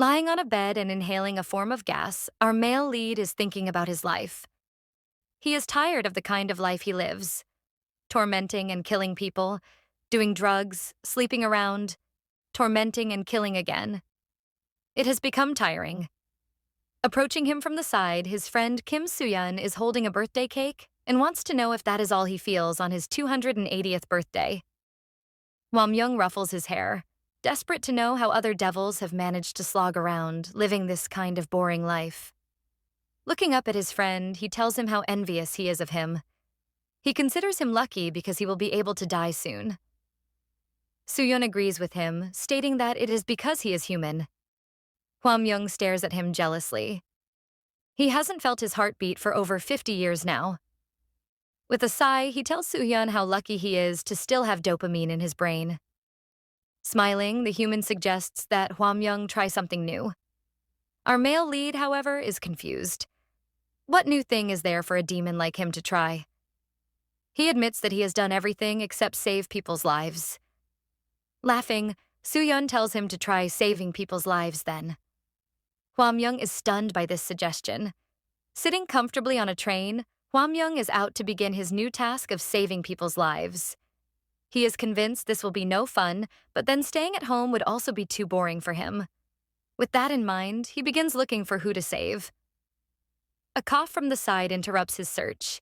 Lying on a bed and inhaling a form of gas, our male lead is thinking about his life. He is tired of the kind of life he lives, tormenting and killing people, doing drugs, sleeping around, tormenting and killing again. It has become tiring. Approaching him from the side, his friend Kim Soo-yeon is holding a birthday cake and wants to know if that is all he feels on his 280th birthday. Hwamyung ruffles his hair, desperate to know how other devils have managed to slog around, living this kind of boring life. Looking up at his friend, he tells him how envious he is of him. He considers him lucky because he will be able to die soon. Soo-yeon agrees with him, stating that it is because he is human. Hwamyung stares at him jealously. He hasn't felt his heartbeat for over 50 years now. With a sigh, he tells Soo-yeon how lucky he is to still have dopamine in his brain. Smiling, the human suggests that Hwamyung try something new. Our male lead, however, is confused. What new thing is there for a demon like him to try? He admits that he has done everything except save people's lives. Laughing, Soo-yeon tells him to try saving people's lives then. Hwamyung is stunned by this suggestion. Sitting comfortably on a train, Hwamyung is out to begin his new task of saving people's lives. He is convinced this will be no fun, but then staying at home would also be too boring for him. With that in mind, he begins looking for who to save. A cough from the side interrupts his search.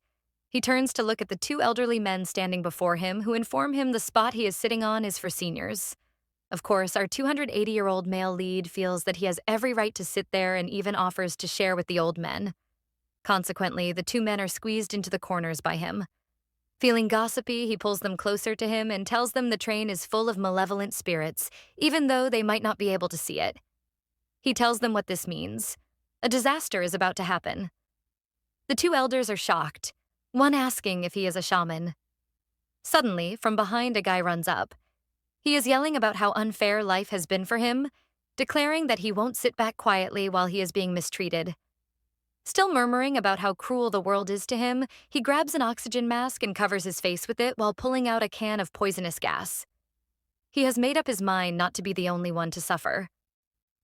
He turns to look at the two elderly men standing before him who inform him the spot he is sitting on is for seniors. Of course, our 280-year-old male lead feels that he has every right to sit there and even offers to share with the old men. Consequently, the two men are squeezed into the corners by him. Feeling gossipy, he pulls them closer to him and tells them the train is full of malevolent spirits, even though they might not be able to see it. He tells them what this means. A disaster is about to happen. The two elders are shocked, one asking if he is a shaman. Suddenly, from behind, a guy runs up. He is yelling about how unfair life has been for him, declaring that he won't sit back quietly while he is being mistreated. Still murmuring about how cruel the world is to him, he grabs an oxygen mask and covers his face with it while pulling out a can of poisonous gas. He has made up his mind not to be the only one to suffer.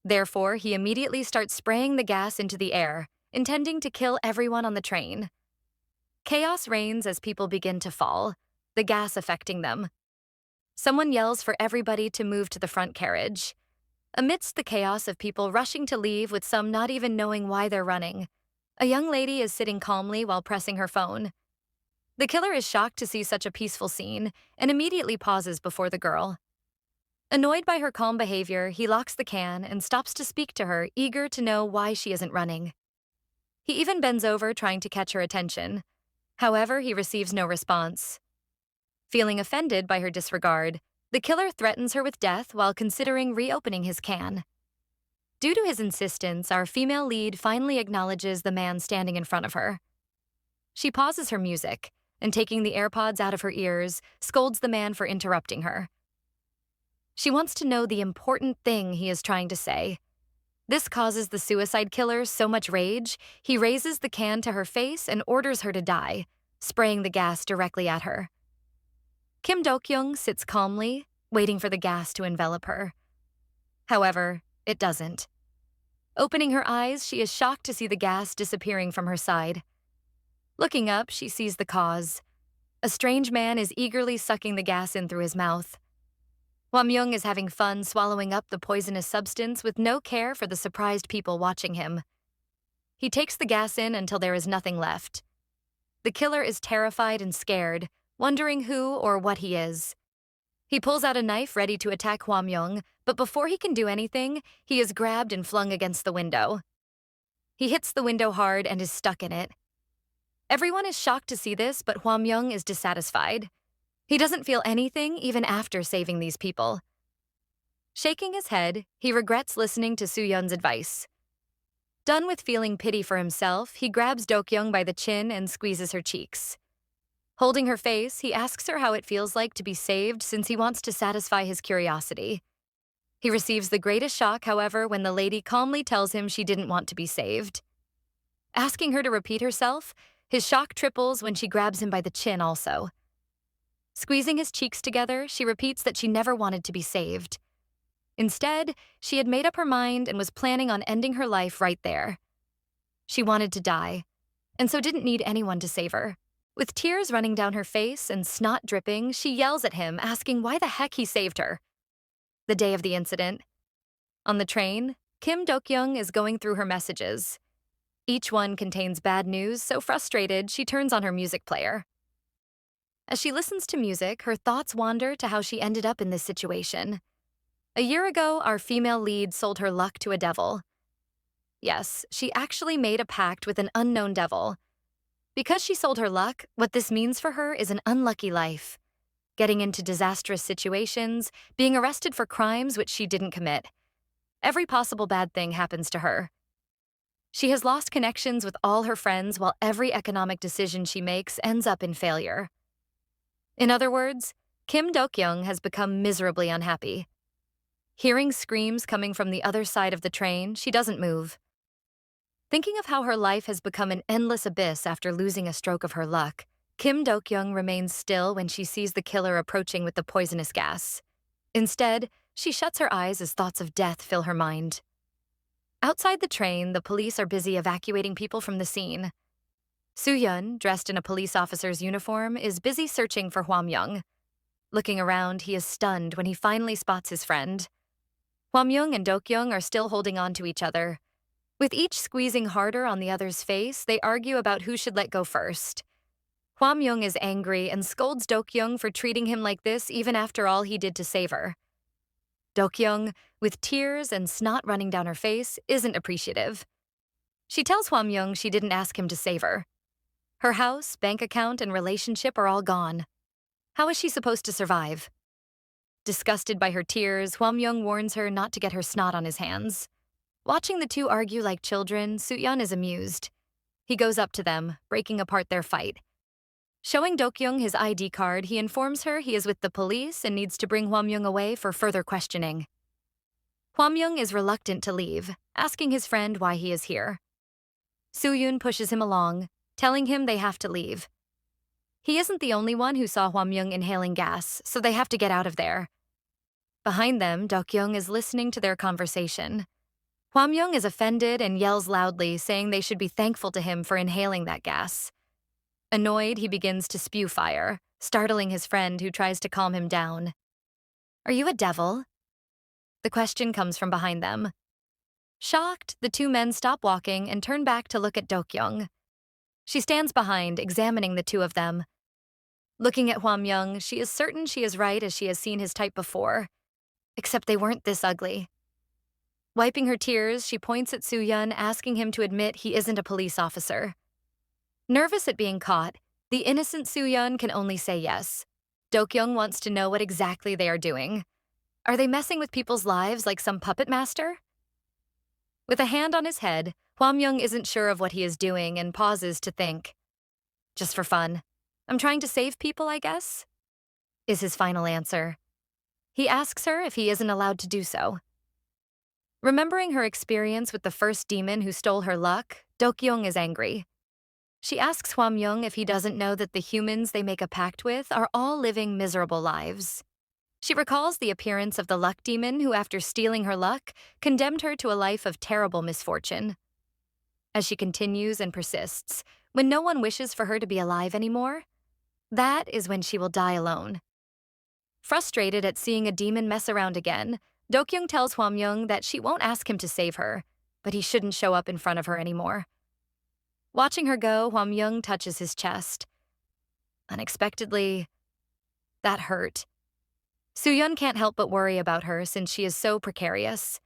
Therefore, he immediately starts spraying the gas into the air, intending to kill everyone on the train. Chaos reigns as people begin to fall, the gas affecting them. Someone yells for everybody to move to the front carriage. Amidst the chaos of people rushing to leave with some not even knowing why they're running, a young lady is sitting calmly while pressing her phone. The killer is shocked to see such a peaceful scene and immediately pauses before the girl. Annoyed by her calm behavior, he locks the can and stops to speak to her, eager to know why she isn't running. He even bends over trying to catch her attention. However, he receives no response. Feeling offended by her disregard, the killer threatens her with death while considering reopening his can. Due to his insistence, our female lead finally acknowledges the man standing in front of her. She pauses her music and, taking the AirPods out of her ears, scolds the man for interrupting her. She wants to know the important thing he is trying to say. This causes the suicide killer so much rage, he raises the can to her face and orders her to die, spraying the gas directly at her. Kim Dokyung sits calmly, waiting for the gas to envelop her. However, it doesn't. Opening her eyes, she is shocked to see the gas disappearing from her side. Looking up, she sees the cause. A strange man is eagerly sucking the gas in through his mouth. Hwamyung is having fun swallowing up the poisonous substance with no care for the surprised people watching him. He takes the gas in until there is nothing left. The killer is terrified and scared, wondering who or what he is. He pulls out a knife ready to attack Hwamyung, but before he can do anything, he is grabbed and flung against the window. He hits the window hard and is stuck in it. Everyone is shocked to see this, but Hwamyung is dissatisfied. He doesn't feel anything even after saving these people. Shaking his head, he regrets listening to Soo-yeon's advice. Done with feeling pity for himself, he grabs Dokyung by the chin and squeezes her cheeks. Holding her face, he asks her how it feels like to be saved since he wants to satisfy his curiosity. He receives the greatest shock, however, when the lady calmly tells him she didn't want to be saved. Asking her to repeat herself, his shock triples when she grabs him by the chin also. Squeezing his cheeks together, she repeats that she never wanted to be saved. Instead, she had made up her mind and was planning on ending her life right there. She wanted to die, and so didn't need anyone to save her. With tears running down her face and snot dripping, she yells at him, asking why the heck he saved her. The day of the incident. On the train, Kim Dokyung is going through her messages. Each one contains bad news, so frustrated, she turns on her music player. As she listens to music, her thoughts wander to how she ended up in this situation. A year ago, our female lead sold her luck to a devil. Yes, she actually made a pact with an unknown devil. Because she sold her luck, what this means for her is an unlucky life. Getting into disastrous situations, being arrested for crimes which she didn't commit. Every possible bad thing happens to her. She has lost connections with all her friends while every economic decision she makes ends up in failure. In other words, Kim Dokyung has become miserably unhappy. Hearing screams coming from the other side of the train, she doesn't move. Thinking of how her life has become an endless abyss after losing a stroke of her luck, Kim Dokyung remains still when she sees the killer approaching with the poisonous gas. Instead, she shuts her eyes as thoughts of death fill her mind. Outside the train, the police are busy evacuating people from the scene. Soo-yeon, dressed in a police officer's uniform, is busy searching for Hwamyung. Looking around, he is stunned when he finally spots his friend. Hwamyung and Dokyung are still holding on to each other. With each squeezing harder on the other's face, they argue about who should let go first. Hwamyung is angry and scolds Dokyung for treating him like this even after all he did to save her. Dokyung, with tears and snot running down her face, isn't appreciative. She tells Hwamyung she didn't ask him to save her. Her house, bank account, and relationship are all gone. How is she supposed to survive? Disgusted by her tears, Hwamyung warns her not to get her snot on his hands. Watching the two argue like children, Soo-yeon is amused. He goes up to them, breaking apart their fight. Showing Dokyung his ID card, he informs her he is with the police and needs to bring Hwamyung away for further questioning. Hwamyung is reluctant to leave, asking his friend why he is here. Soo-yeon pushes him along, telling him they have to leave. He isn't the only one who saw Hwamyung inhaling gas, so they have to get out of there. Behind them, Dokyung is listening to their conversation. Hwamyung is offended and yells loudly, saying they should be thankful to him for inhaling that gas. Annoyed, he begins to spew fire, startling his friend who tries to calm him down. "Are you a devil?" The question comes from behind them. Shocked, the two men stop walking and turn back to look at Dokyung. She stands behind, examining the two of them. Looking at Hwamyung, she is certain she is right as she has seen his type before. Except they weren't this ugly. Wiping her tears, she points at Soo-yeon, asking him to admit he isn't a police officer. Nervous at being caught, the innocent Soo-yeon can only say yes. Dokyung wants to know what exactly they are doing. Are they messing with people's lives like some puppet master? With a hand on his head, Hwamyung isn't sure of what he is doing and pauses to think. Just for fun. I'm trying to save people, I guess? Is his final answer. He asks her if he isn't allowed to do so. Remembering her experience with the first demon who stole her luck, Dokyung is angry. She asks Hwamyung if he doesn't know that the humans they make a pact with are all living miserable lives. She recalls the appearance of the luck demon who, after stealing her luck, condemned her to a life of terrible misfortune. As she continues and persists, when no one wishes for her to be alive anymore, that is when she will die alone. Frustrated at seeing a demon mess around again, Dokyung tells Hwamyung that she won't ask him to save her, but he shouldn't show up in front of her anymore. Watching her go, Hwamyung touches his chest. Unexpectedly, that hurt. Soo-yeon can't help but worry about her since she is so precarious.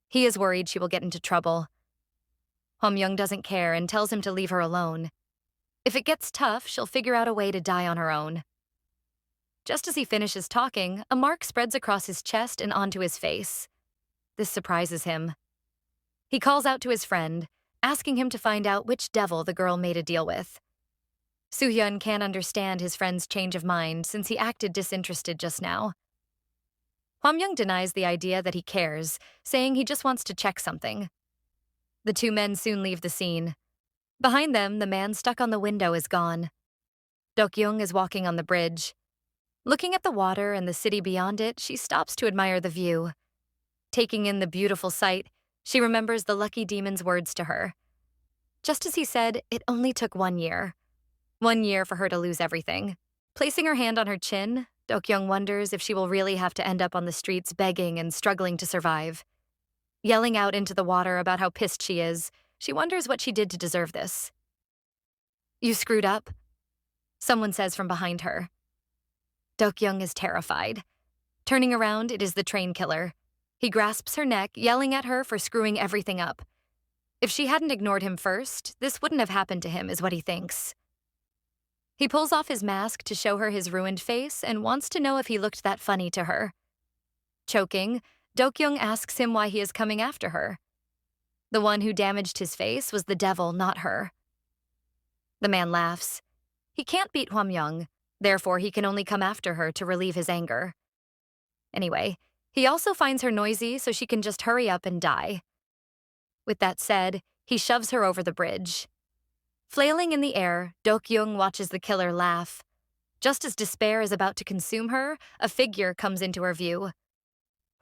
He is worried she will get into trouble. Hwamyung doesn't care and tells him to leave her alone. If it gets tough, she'll figure out a way to die on her own. Just as he finishes talking, a mark spreads across his chest and onto his face. This surprises him. He calls out to his friend, asking him to find out which devil the girl made a deal with. Soo-yeon can't understand his friend's change of mind since he acted disinterested just now. Hwamyung denies the idea that he cares, saying he just wants to check something. The two men soon leave the scene. Behind them, the man stuck on the window is gone. Dokyung is walking on the bridge. Looking at the water and the city beyond it, she stops to admire the view. Taking in the beautiful sight, she remembers the lucky demon's words to her. Just as he said, it only took 1 year. 1 year for her to lose everything. Placing her hand on her chin, Dokyung wonders if she will really have to end up on the streets begging and struggling to survive. Yelling out into the water about how pissed she is, she wonders what she did to deserve this. "You screwed up," someone says from behind her. Dokyung is terrified. Turning around, it is the train killer. He grasps her neck, yelling at her for screwing everything up. If she hadn't ignored him first, this wouldn't have happened to him, is what he thinks. He pulls off his mask to show her his ruined face and wants to know if he looked that funny to her. Choking, Dokyung asks him why he is coming after her. The one who damaged his face was the devil, not her. The man laughs. He can't beat Hwamyung, therefore he can only come after her to relieve his anger. Anyway, he also finds her noisy so she can just hurry up and die. With that said, he shoves her over the bridge. Flailing in the air, Dokyung watches the killer laugh. Just as despair is about to consume her, a figure comes into her view.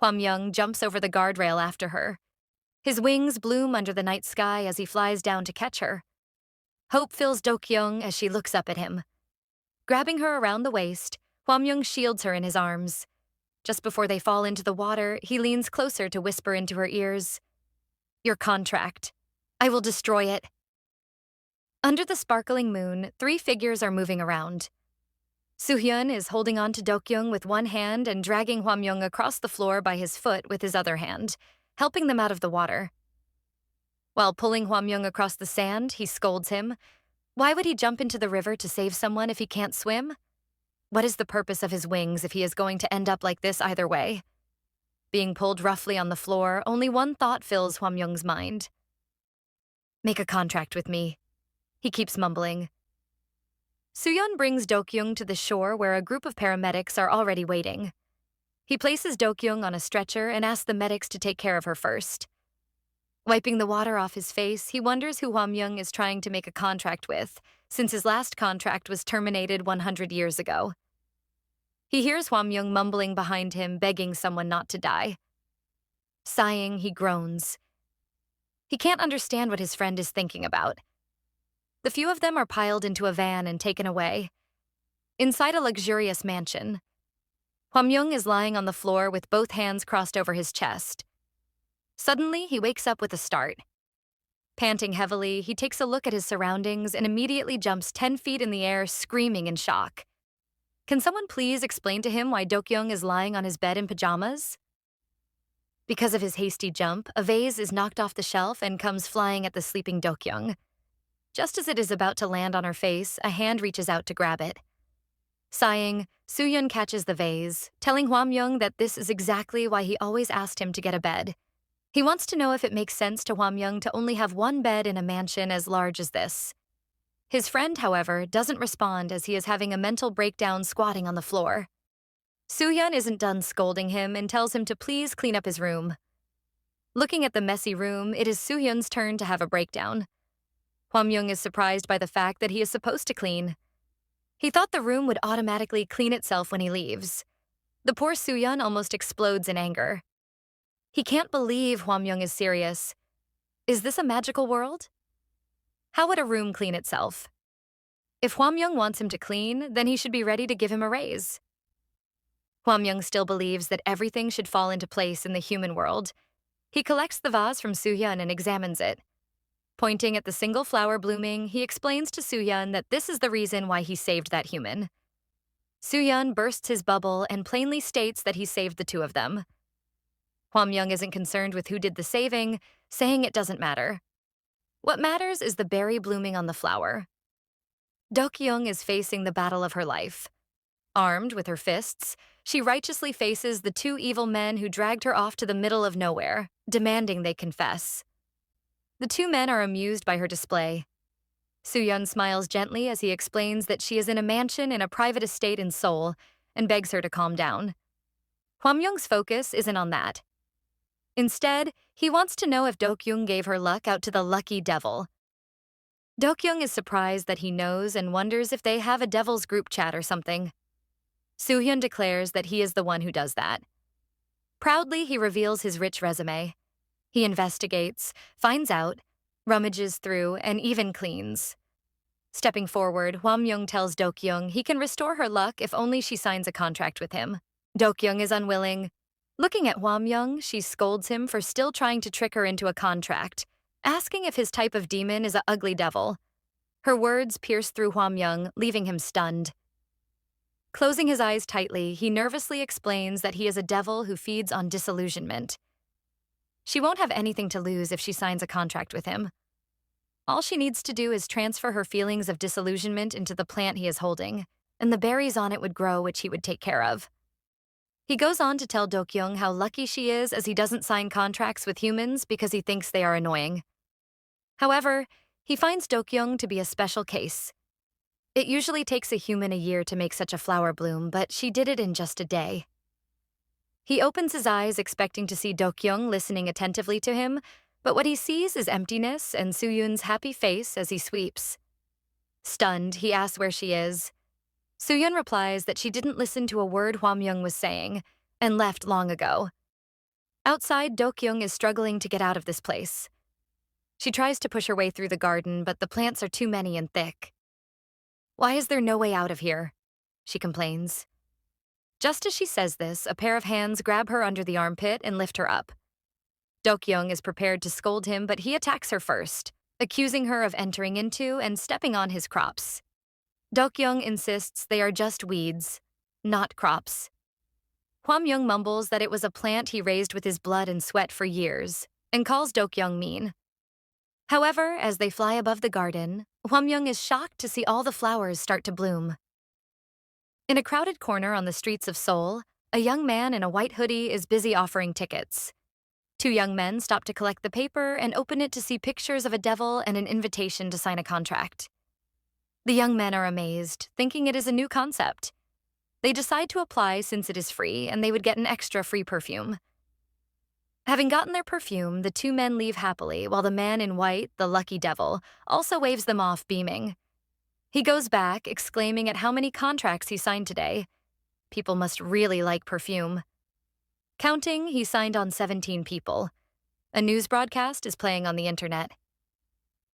Hwamyung jumps over the guardrail after her. His wings bloom under the night sky as he flies down to catch her. Hope fills Dokyung as she looks up at him. Grabbing her around the waist, Hwamyung shields her in his arms. Just before they fall into the water, he leans closer to whisper into her ears, "Your contract. I will destroy it." Under the sparkling moon, 3 figures are moving around. Soo-hyun is holding on to Dokyung with one hand and dragging Hwamyung across the floor by his foot with his other hand, helping them out of the water. While pulling Hwamyung across the sand, he scolds him. Why would he jump into the river to save someone if he can't swim? What is the purpose of his wings if he is going to end up like this either way? Being pulled roughly on the floor, only one thought fills Hwamyung's mind. "Make a contract with me," he keeps mumbling. Soo-hyun brings Dokyung to the shore where a group of paramedics are already waiting. He places Dokyung on a stretcher and asks the medics to take care of her first. Wiping the water off his face, he wonders who Hwamyung is trying to make a contract with, since his last contract was terminated 100 years ago. He hears Hwamyung mumbling behind him, begging someone not to die. Sighing, he groans. He can't understand what his friend is thinking about. The few of them are piled into a van and taken away. Inside a luxurious mansion, Hwamyung is lying on the floor with both hands crossed over his chest. Suddenly, he wakes up with a start. Panting heavily, he takes a look at his surroundings and immediately jumps 10 feet in the air, screaming in shock. Can someone please explain to him why Dokyung is lying on his bed in pajamas? Because of his hasty jump, a vase is knocked off the shelf and comes flying at the sleeping Dokyung. Just as it is about to land on her face, a hand reaches out to grab it. Sighing, Soo-hyun catches the vase, telling Hwamyung that this is exactly why he always asked him to get a bed. He wants to know if it makes sense to Hwamyung to only have one bed in a mansion as large as this. His friend, however, doesn't respond as he is having a mental breakdown squatting on the floor. Soo-hyun isn't done scolding him and tells him to please clean up his room. Looking at the messy room, it is Soo-hyun's turn to have a breakdown. Hwamyung is surprised by the fact that he is supposed to clean. He thought the room would automatically clean itself when he leaves. The poor Soo-hyun almost explodes in anger. He can't believe Hwamyung is serious. Is this a magical world? How would a room clean itself? If Hwamyung wants him to clean, then he should be ready to give him a raise. Hwamyung still believes that everything should fall into place in the human world. He collects the vase from Soo-hyun and examines it. Pointing at the single flower blooming, he explains to Soo-hyun that this is the reason why he saved that human. Soo-hyun bursts his bubble and plainly states that he saved the 2 of them. Hwamyung isn't concerned with who did the saving, saying it doesn't matter. What matters is the berry blooming on the flower. Dokyung is facing the battle of her life. Armed with her fists, she righteously faces the 2 evil men who dragged her off to the middle of nowhere, demanding they confess. The 2 men are amused by her display. Soo-hyun smiles gently as he explains that she is in a mansion in a private estate in Seoul and begs her to calm down. Hwamyung's focus isn't on that. Instead, he wants to know if Dokyung gave her luck out to the lucky devil. Dokyung is surprised that he knows and wonders if they have a devil's group chat or something. Soo-hyun declares that he is the one who does that. Proudly, he reveals his rich resume. He investigates, finds out, rummages through, and even cleans. Stepping forward, Hwamyung tells Dokyung he can restore her luck if only she signs a contract with him. Dokyung is unwilling. Looking at Hwamyung, she scolds him for still trying to trick her into a contract, asking if his type of demon is an ugly devil. Her words pierce through Hwamyung, leaving him stunned. Closing his eyes tightly, he nervously explains that he is a devil who feeds on disillusionment. She won't have anything to lose if she signs a contract with him. All she needs to do is transfer her feelings of disillusionment into the plant he is holding, and the berries on it would grow, which he would take care of. He goes on to tell Dokyung how lucky she is as he doesn't sign contracts with humans because he thinks they are annoying. However, he finds Dokyung to be a special case. It usually takes a human a year to make such a flower bloom, but she did it in just a day. He opens his eyes expecting to see Dokyung listening attentively to him, but what he sees is emptiness and Soo-yoon's happy face as he sweeps. Stunned, he asks where she is. Soo-yoon replies that she didn't listen to a word Hwamyung was saying and left long ago. Outside, Dokyung is struggling to get out of this place. She tries to push her way through the garden, but the plants are too many and thick. "Why is there no way out of here?" she complains. Just as she says this, a pair of hands grab her under the armpit and lift her up. Dokyung is prepared to scold him, but he attacks her first, accusing her of entering into and stepping on his crops. Dokyung insists they are just weeds, not crops. Hwamyung mumbles that it was a plant he raised with his blood and sweat for years, and calls Dokyung mean. However, as they fly above the garden, Hwamyung is shocked to see all the flowers start to bloom. In a crowded corner on the streets of Seoul, a young man in a white hoodie is busy offering tickets. Two young men stop to collect the paper and open it to see pictures of a devil and an invitation to sign a contract. The young men are amazed, thinking it is a new concept. They decide to apply since it is free, and they would get an extra free perfume. Having gotten their perfume, the two men leave happily, while the man in white, the lucky devil, also waves them off, beaming. He goes back, exclaiming at how many contracts he signed today. People must really like perfume. Counting, he signed on 17 people. A news broadcast is playing on the internet.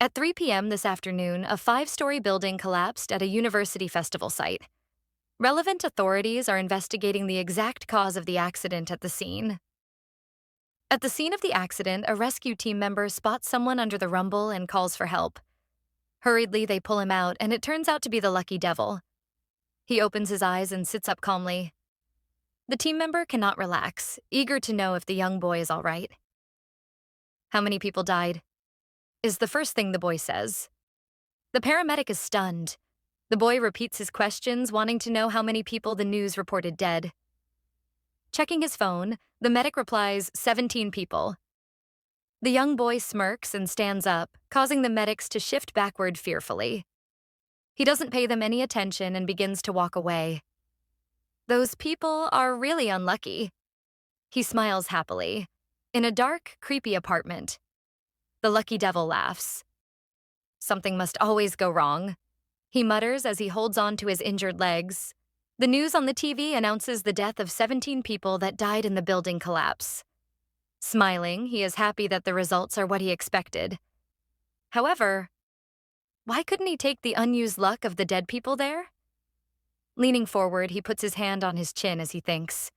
At 3 p.m. this afternoon, a 5-story building collapsed at a university festival site. Relevant authorities are investigating the exact cause of the accident at the scene. At the scene of the accident, a rescue team member spots someone under the rumble and calls for help. Hurriedly, they pull him out, and it turns out to be the lucky devil. He opens his eyes and sits up calmly. The team member cannot relax, eager to know if the young boy is all right. "How many people died?" is the first thing the boy says. The paramedic is stunned. The boy repeats his questions, wanting to know how many people the news reported dead. Checking his phone, the medic replies, 17 people. The young boy smirks and stands up, causing the medics to shift backward fearfully. He doesn't pay them any attention and begins to walk away. Those people are really unlucky. He smiles happily. In a dark, creepy apartment. The lucky devil laughs. "Something must always go wrong," he mutters as he holds on to his injured legs. The news on the TV announces the death of 17 people that died in the building collapse. Smiling, he is happy that the results are what he expected. However, why couldn't he take the unused luck of the dead people there? Leaning forward, he puts his hand on his chin as he thinks.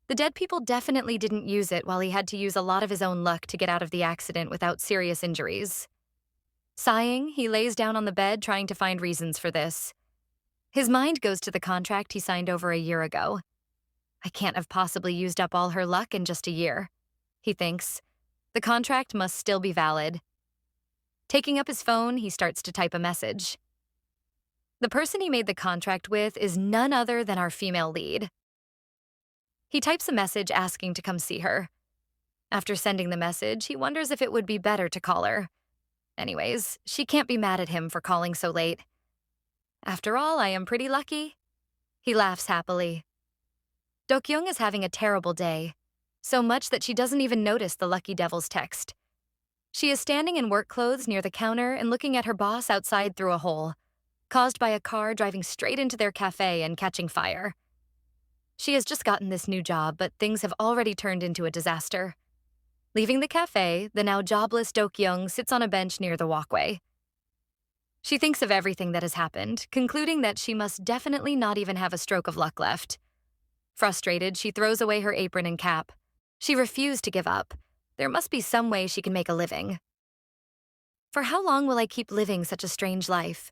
The dead people definitely didn't use it while he had to use a lot of his own luck to get out of the accident without serious injuries. Sighing, he lays down on the bed trying to find reasons for this. His mind goes to the contract he signed over a year ago. "I can't have possibly used up all her luck in just a year," he thinks. The contract must still be valid. Taking up his phone, he starts to type a message. The person he made the contract with is none other than our female lead. He types a message asking to come see her. After sending the message, he wonders if it would be better to call her. Anyways, she can't be mad at him for calling so late. "After all, I am pretty lucky." He laughs happily. Dokyung is having a terrible day, so much that she doesn't even notice the lucky devil's text. She is standing in work clothes near the counter and looking at her boss outside through a hole, caused by a car driving straight into their cafe and catching fire. She has just gotten this new job, but things have already turned into a disaster. Leaving the cafe, the now jobless Dokyung sits on a bench near the walkway. She thinks of everything that has happened, concluding that she must definitely not even have a stroke of luck left. Frustrated, she throws away her apron and cap. She refused to give up. There must be some way she can make a living. For how long will I keep living such a strange life?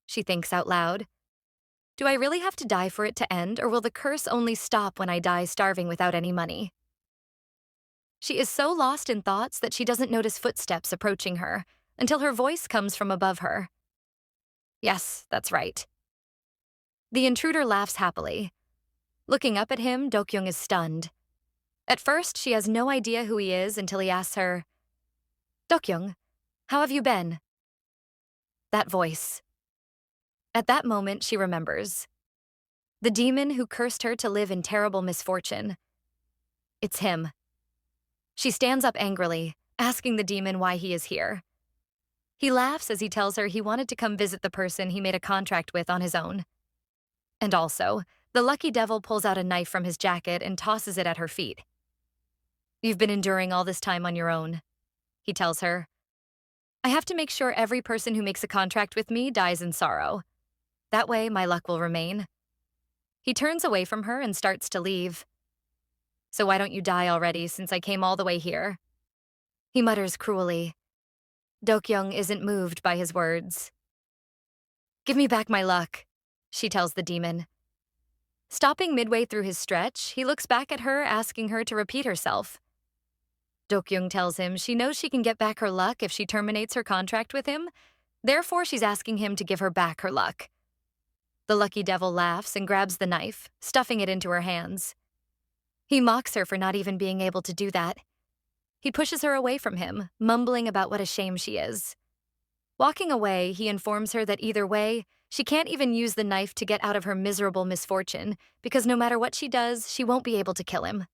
She thinks out loud. Do I really have to die for it to end, or will the curse only stop when I die starving without any money? She is so lost in thoughts that she doesn't notice footsteps approaching her until her voice comes from above her. Yes, that's right. The intruder laughs happily. Looking up at him, Dokyung is stunned. At first, she has no idea who he is until he asks her, Dokyung, how have you been? That voice. At that moment, she remembers. The demon who cursed her to live in terrible misfortune. It's him. She stands up angrily, asking the demon why he is here. He laughs as he tells her he wanted to come visit the person he made a contract with on his own. And also, the lucky devil pulls out a knife from his jacket and tosses it at her feet. You've been enduring all this time on your own, he tells her. I have to make sure every person who makes a contract with me dies in sorrow. That way, my luck will remain. He turns away from her and starts to leave. So why don't you die already since I came all the way here? He mutters cruelly. Dokyung isn't moved by his words. Give me back my luck, she tells the demon. Stopping midway through his stretch, he looks back at her, asking her to repeat herself. Dokyung tells him she knows she can get back her luck if she terminates her contract with him, therefore she's asking him to give her back her luck. The lucky devil laughs and grabs the knife, stuffing it into her hands. He mocks her for not even being able to do that. He pushes her away from him, mumbling about what a shame she is. Walking away, he informs her that either way, she can't even use the knife to get out of her miserable misfortune, because no matter what she does, she won't be able to kill him.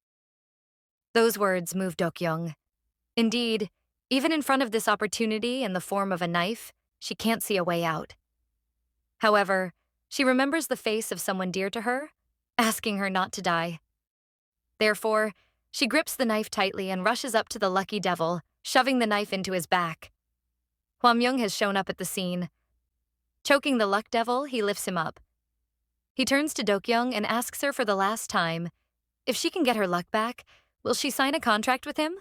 Those words move Dokyung. Indeed, even in front of this opportunity in the form of a knife, she can't see a way out. However, she remembers the face of someone dear to her, asking her not to die. Therefore, she grips the knife tightly and rushes up to the lucky devil, shoving the knife into his back. Hwamyung has shown up at the scene. Choking the luck devil, he lifts him up. He turns to Dokyung and asks her for the last time, if she can get her luck back, will she sign a contract with him?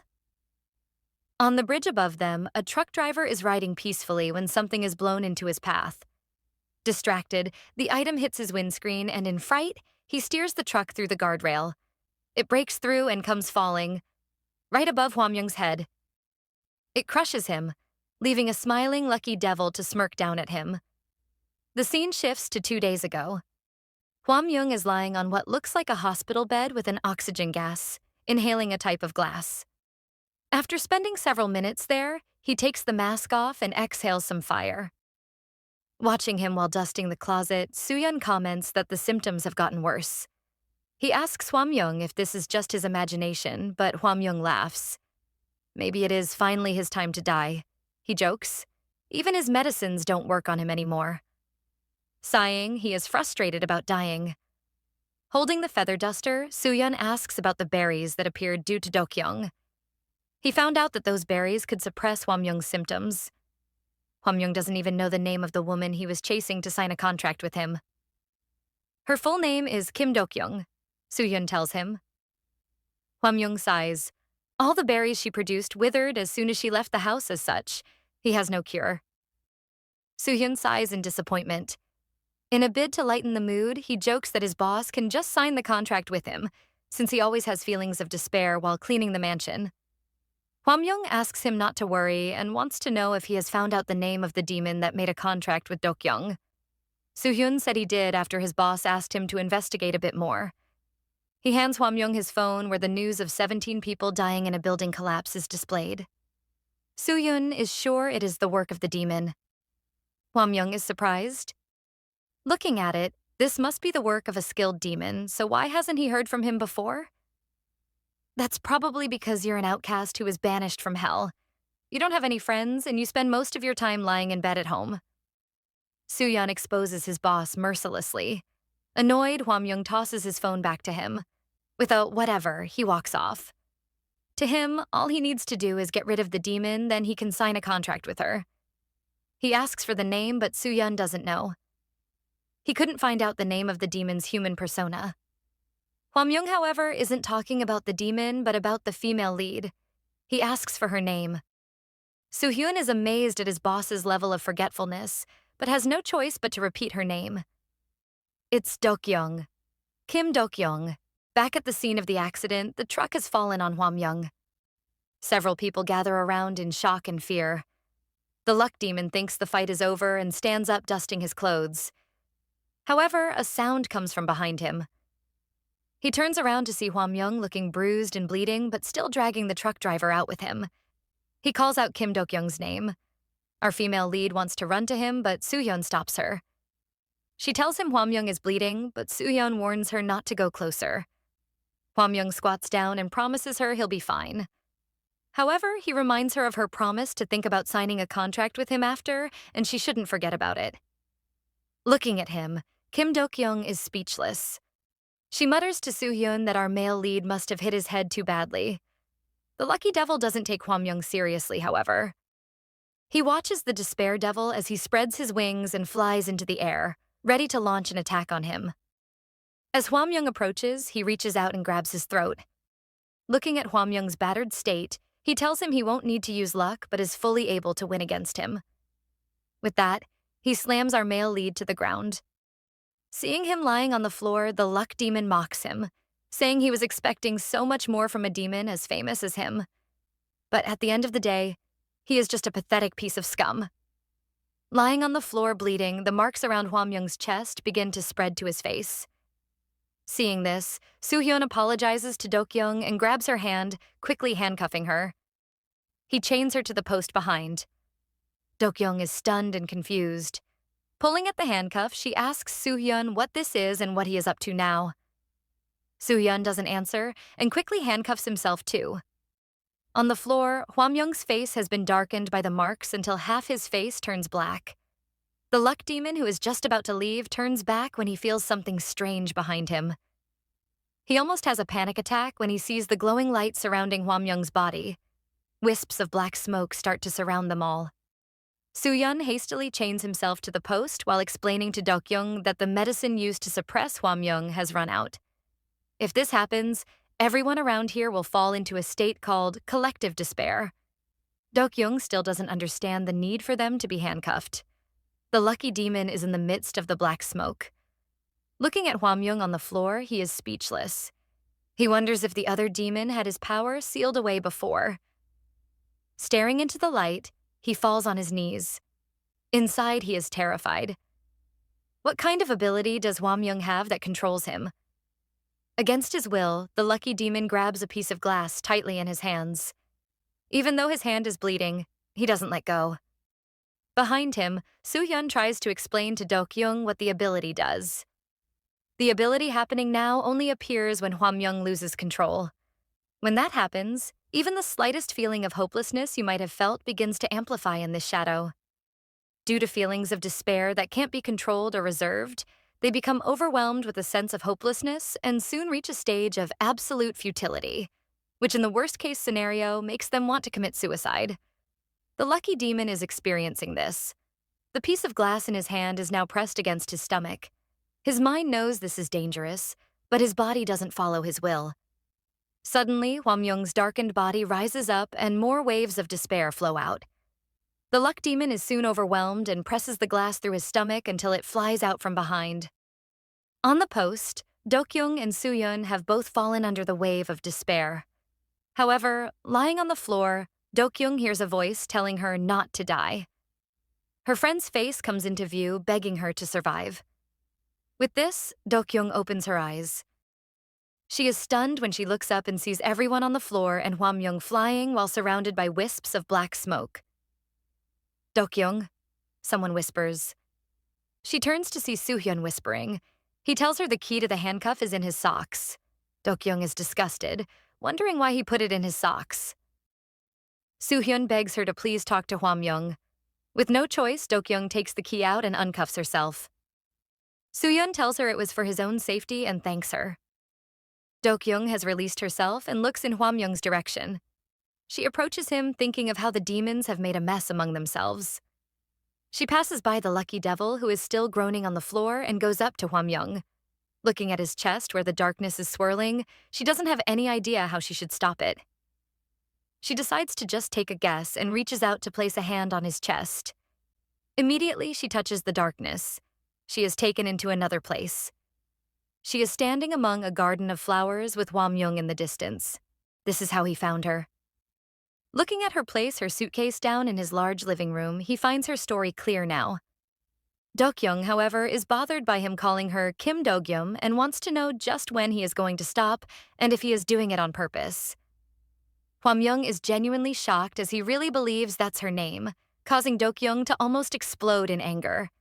On the bridge above them, a truck driver is riding peacefully when something is blown into his path. Distracted, the item hits his windscreen and in fright, he steers the truck through the guardrail. It breaks through and comes falling, right above Hwamyung's head. It crushes him, leaving a smiling lucky devil to smirk down at him. The scene shifts to 2 days ago. Hwamyung is lying on what looks like a hospital bed with an oxygen gas, inhaling a type of glass. After spending several minutes there, he takes the mask off and exhales some fire. Watching him while dusting the closet, Soo-yeon comments that the symptoms have gotten worse. He asks Hwamyung if this is just his imagination, but Hwamyung laughs. Maybe it is finally his time to die, he jokes. Even his medicines don't work on him anymore. Sighing, he is frustrated about dying. Holding the feather duster, Soo-yeon asks about the berries that appeared due to Dokyung. He found out that those berries could suppress Hwamyung's symptoms. Hwamyung doesn't even know the name of the woman he was chasing to sign a contract with him. Her full name is Kim Dokyung, Soo-yeon tells him. Hwamyung sighs. All the berries she produced withered as soon as she left the house as such. He has no cure. Soo-yeon sighs in disappointment. In a bid to lighten the mood, he jokes that his boss can just sign the contract with him, since he always has feelings of despair while cleaning the mansion. Hwamyung asks him not to worry and wants to know if he has found out the name of the demon that made a contract with Dokyung. Soo-hyun said he did after his boss asked him to investigate a bit more. He hands Hwamyung his phone where the news of 17 people dying in a building collapse is displayed. Soo-hyun is sure it is the work of the demon. Hwamyung is surprised. Looking at it, this must be the work of a skilled demon, so why hasn't he heard from him before? That's probably because you're an outcast who is banished from hell. You don't have any friends, and you spend most of your time lying in bed at home. Soo-yeon exposes his boss mercilessly. Annoyed, Hwamyung tosses his phone back to him. With a whatever, he walks off. To him, all he needs to do is get rid of the demon, then he can sign a contract with her. He asks for the name, but Soo-yeon doesn't know. He couldn't find out the name of the demon's human persona. Hwamyung, however, isn't talking about the demon, but about the female lead. He asks for her name. Soo-hyun is amazed at his boss's level of forgetfulness, but has no choice but to repeat her name. It's Dokyung. Kim Dokyung. Back at the scene of the accident, the truck has fallen on Hwamyung. Several people gather around in shock and fear. The luck demon thinks the fight is over and stands up dusting his clothes. However, a sound comes from behind him. He turns around to see Hwamyung looking bruised and bleeding, but still dragging the truck driver out with him. He calls out Kim Dokyung's name. Our female lead wants to run to him, but Soo-yeon stops her. She tells him Hwamyung is bleeding, but Soo-yeon warns her not to go closer. Hwamyung squats down and promises her he'll be fine. However, he reminds her of her promise to think about signing a contract with him after, and she shouldn't forget about it. Looking at him, Kim Dokyung is speechless. She mutters to Soo-hyun that our male lead must have hit his head too badly. The lucky devil doesn't take Hwamyung seriously, however. He watches the despair devil as he spreads his wings and flies into the air, ready to launch an attack on him. As Hwamyung approaches, he reaches out and grabs his throat. Looking at Hwamyung's battered state, he tells him he won't need to use luck but is fully able to win against him. With that, he slams our male lead to the ground. Seeing him lying on the floor, the luck demon mocks him, saying he was expecting so much more from a demon as famous as him. But at the end of the day, he is just a pathetic piece of scum. Lying on the floor bleeding, the marks around Hwamyung's chest begin to spread to his face. Seeing this, Soo-hyun apologizes to Dokyung and grabs her hand, quickly handcuffing her. He chains her to the post behind. Dokyung is stunned and confused. Pulling at the handcuff, she asks Soo-hyun what this is and what he is up to now. Soo-hyun doesn't answer and quickly handcuffs himself too. On the floor, Hwamyung's face has been darkened by the marks until half his face turns black. The luck demon who is just about to leave turns back when he feels something strange behind him. He almost has a panic attack when he sees the glowing light surrounding Hwamyung's body. Wisps of black smoke start to surround them all. Soo-hyun hastily chains himself to the post while explaining to Dokyung that the medicine used to suppress Hwamyung has run out. If this happens, everyone around here will fall into a state called collective despair. Dokyung still doesn't understand the need for them to be handcuffed. The lucky demon is in the midst of the black smoke. Looking at Hwamyung on the floor, he is speechless. He wonders if the other demon had his power sealed away before. Staring into the light, he falls on his knees. Inside, he is terrified. What kind of ability does Hwamyung have that controls him? Against his will, the lucky demon grabs a piece of glass tightly in his hands. Even though his hand is bleeding, he doesn't let go. Behind him, Soo-hyun tries to explain to Dokyung what the ability does. The ability happening now only appears when Hwamyung loses control. When that happens, even the slightest feeling of hopelessness you might have felt begins to amplify in this shadow. Due to feelings of despair that can't be controlled or reserved, they become overwhelmed with a sense of hopelessness and soon reach a stage of absolute futility, which in the worst-case scenario makes them want to commit suicide. The lucky demon is experiencing this. The piece of glass in his hand is now pressed against his stomach. His mind knows this is dangerous, but his body doesn't follow his will. Suddenly, Hwamyung's darkened body rises up and more waves of despair flow out. The luck demon is soon overwhelmed and presses the glass through his stomach until it flies out from behind. On the post, Dokyung and Soo-hyun have both fallen under the wave of despair. However, lying on the floor, Dokyung hears a voice telling her not to die. Her friend's face comes into view, begging her to survive. With this, Dokyung opens her eyes. She is stunned when she looks up and sees everyone on the floor and Hwamyung flying while surrounded by wisps of black smoke. Dokyung, someone whispers. She turns to see Soo-hyun whispering. He tells her the key to the handcuff is in his socks. Dokyung is disgusted, wondering why he put it in his socks. Soo-hyun begs her to please talk to Hwamyung. With no choice, Dokyung takes the key out and uncuffs herself. Soo-yeon tells her it was for his own safety and thanks her. Dokyung has released herself and looks in Hwamyung's direction. She approaches him thinking of how the demons have made a mess among themselves. She passes by the lucky devil who is still groaning on the floor and goes up to Hwamyung. Looking at his chest where the darkness is swirling, she doesn't have any idea how she should stop it. She decides to just take a guess and reaches out to place a hand on his chest. Immediately, she touches the darkness. She is taken into another place. She is standing among a garden of flowers with Hwamyung in the distance. This is how he found her. Looking at her place her suitcase down in his large living room, he finds her story clear now. Dokyung, however, is bothered by him calling her Kim Dogyum and wants to know just when he is going to stop and if he is doing it on purpose. Hwamyung is genuinely shocked as he really believes that's her name, causing Dokyung to almost explode in anger.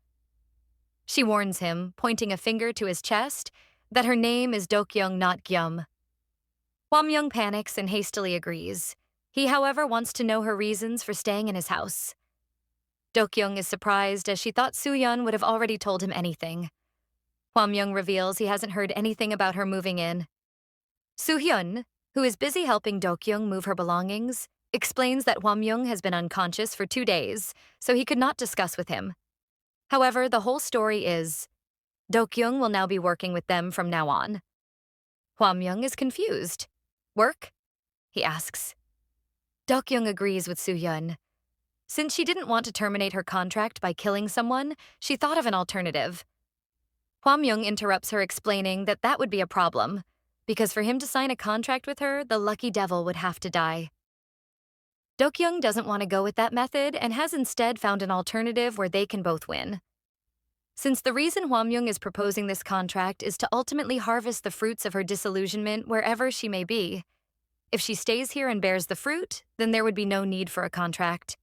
She warns him, pointing a finger to his chest, that her name is Dokyung, not Gyum. Hwamyung panics and hastily agrees. He, however, wants to know her reasons for staying in his house. Dokyung is surprised as she thought Soo-yeon would have already told him anything. Hwamyung reveals he hasn't heard anything about her moving in. Soo-hyun, who is busy helping Dokyung move her belongings, explains that Hwamyung has been unconscious for 2 days, so he could not discuss with him. However, the whole story is, Dokyung will now be working with them from now on. Hwamyung is confused. Work? He asks. Dokyung agrees with Soo-yeon. Since she didn't want to terminate her contract by killing someone, she thought of an alternative. Hwamyung interrupts her, explaining that that would be a problem, because for him to sign a contract with her, the lucky devil would have to die. Dokyung doesn't want to go with that method and has instead found an alternative where they can both win. Since the reason Hwamyung is proposing this contract is to ultimately harvest the fruits of her disillusionment wherever she may be, if she stays here and bears the fruit, then there would be no need for a contract.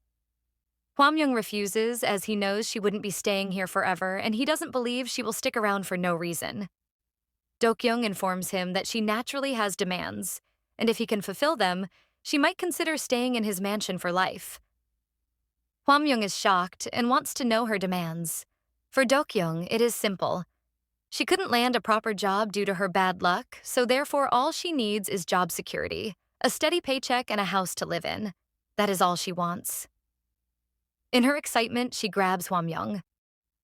Hwamyung refuses as he knows she wouldn't be staying here forever and he doesn't believe she will stick around for no reason. Dokyung informs him that she naturally has demands, and if he can fulfill them, she might consider staying in his mansion for life. Hwamyung is shocked and wants to know her demands. For Dokyung, it is simple. She couldn't land a proper job due to her bad luck, so therefore all she needs is job security, a steady paycheck, and a house to live in. That is all she wants. In her excitement, she grabs Hwamyung.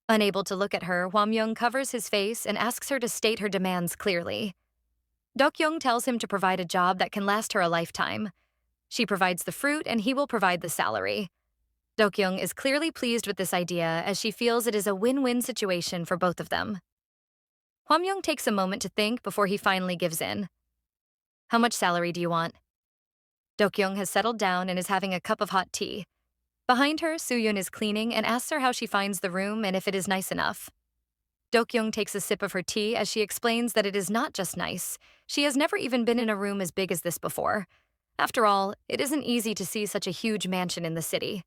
Unable to look at her, Hwamyung covers his face and asks her to state her demands clearly. Dokyung tells him to provide a job that can last her a lifetime. She provides the fruit and he will provide the salary. Dokyung is clearly pleased with this idea as she feels it is a win-win situation for both of them. Hwamyung takes a moment to think before he finally gives in. How much salary do you want? Dokyung has settled down and is having a cup of hot tea. Behind her, Soo-yeon is cleaning and asks her how she finds the room and if it is nice enough. Dokyung takes a sip of her tea as she explains that it is not just nice. She has never even been in a room as big as this before. After all, it isn't easy to see such a huge mansion in the city.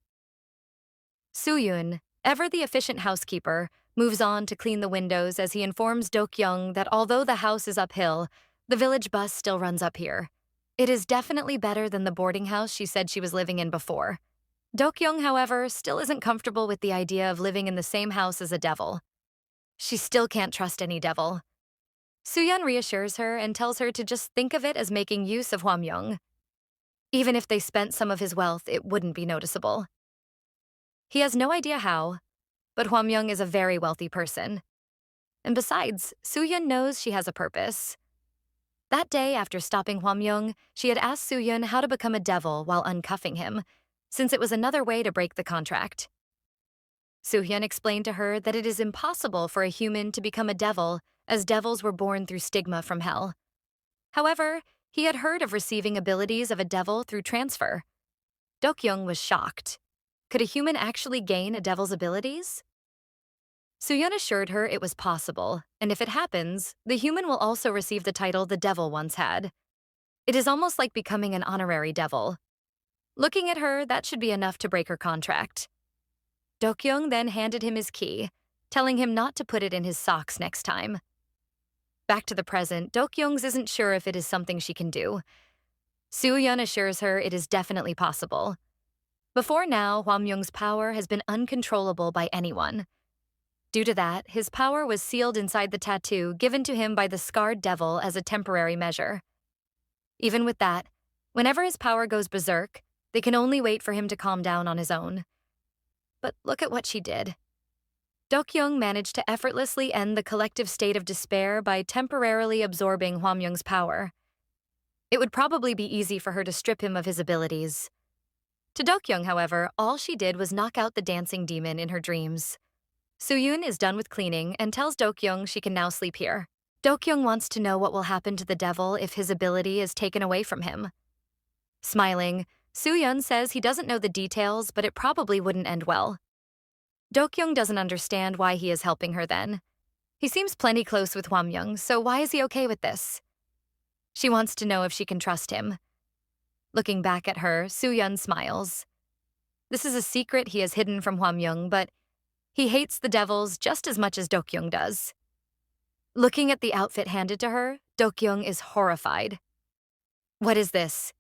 Soo-yeon, ever the efficient housekeeper, moves on to clean the windows as he informs Dokyung that although the house is uphill, the village bus still runs up here. It is definitely better than the boarding house she said she was living in before. Dokyung, however, still isn't comfortable with the idea of living in the same house as a devil. She still can't trust any devil. Soo-yeon reassures her and tells her to just think of it as making use of Hwamyung. Even if they spent some of his wealth, it wouldn't be noticeable. He has no idea how, but Hwamyung is a very wealthy person. And besides, Soo-yeon knows she has a purpose. That day, after stopping Hwamyung, she had asked Soo-yeon how to become a devil while uncuffing him, since it was another way to break the contract. Soo-yeon explained to her that it is impossible for a human to become a devil, as devils were born through stigma from hell. However, he had heard of receiving abilities of a devil through transfer. Dokyung was shocked. Could a human actually gain a devil's abilities? Soo-yeon assured her it was possible, and if it happens, the human will also receive the title the devil once had. It is almost like becoming an honorary devil. Looking at her, that should be enough to break her contract. Dokyung then handed him his key, telling him not to put it in his socks next time. Back to the present, Dokyung's isn't sure if it is something she can do. Soo-yeon assures her it is definitely possible. Before now, Hwamyung's power has been uncontrollable by anyone. Due to that, his power was sealed inside the tattoo given to him by the scarred devil as a temporary measure. Even with that, whenever his power goes berserk, they can only wait for him to calm down on his own. But look at what she did. Dokyung managed to effortlessly end the collective state of despair by temporarily absorbing Hwamyung's power. It would probably be easy for her to strip him of his abilities. To Dokyung, however, all she did was knock out the dancing demon in her dreams. Soo-yoon is done with cleaning and tells Dokyung she can now sleep here. Dokyung wants to know what will happen to the devil if his ability is taken away from him. Smiling, Soo-yoon says he doesn't know the details, but it probably wouldn't end well. Dokyung doesn't understand why he is helping her then. He seems plenty close with Hwamyung, so why is he okay with this? She wants to know if she can trust him. Looking back at her, Soo-yoon smiles. This is a secret he has hidden from Hwamyung, but he hates the devils just as much as Dokyung does. Looking at the outfit handed to her, Dokyung is horrified. "What is this?"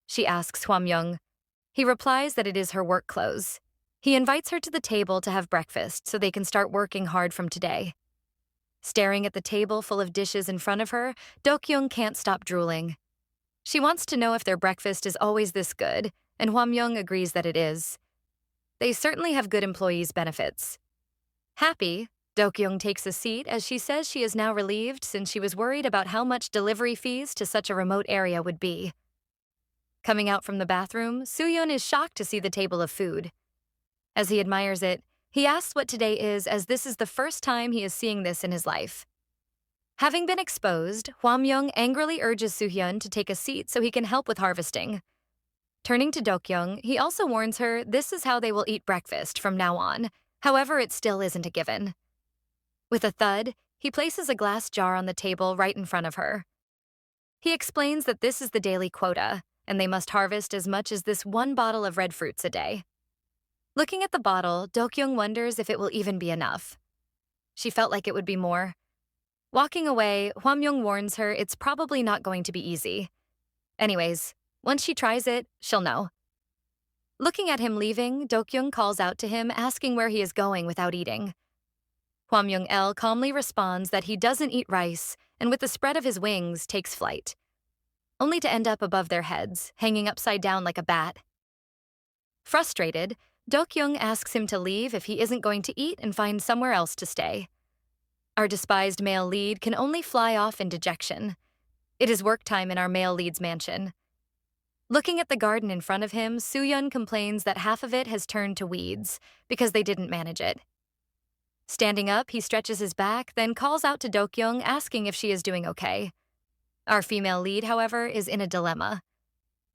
she asks Hwamyung. He replies that it is her work clothes. He invites her to the table to have breakfast so they can start working hard from today. Staring at the table full of dishes in front of her, Dokyung can't stop drooling. She wants to know if their breakfast is always this good, and Hwamyung agrees that it is. They certainly have good employees' benefits. Happy, Dokyung takes a seat as she says she is now relieved since she was worried about how much delivery fees to such a remote area would be. Coming out from the bathroom, Soo-yoon is shocked to see the table of food. As he admires it, he asks what today is as this is the first time he is seeing this in his life. Having been exposed, Hwamyung angrily urges Soo-hyun to take a seat so he can help with harvesting. Turning to Dokyung, he also warns her this is how they will eat breakfast from now on, however it still isn't a given. With a thud, he places a glass jar on the table right in front of her. He explains that this is the daily quota, and they must harvest as much as this one bottle of red fruits a day. Looking at the bottle, Dokyung wonders if it will even be enough. She felt like it would be more. Walking away, Hwamyung warns her it's probably not going to be easy. Anyways, once she tries it, she'll know. Looking at him leaving, Dokyung calls out to him asking where he is going without eating. Hwamyung calmly responds that he doesn't eat rice and with the spread of his wings takes flight, only to end up above their heads, hanging upside down like a bat. Frustrated, Dokyung asks him to leave if he isn't going to eat and find somewhere else to stay. Our despised male lead can only fly off in dejection. It is work time in our male lead's mansion. Looking at the garden in front of him, Soo-yoon complains that half of it has turned to weeds because they didn't manage it. Standing up, he stretches his back, then calls out to Dokyung asking if she is doing okay. Our female lead, however, is in a dilemma.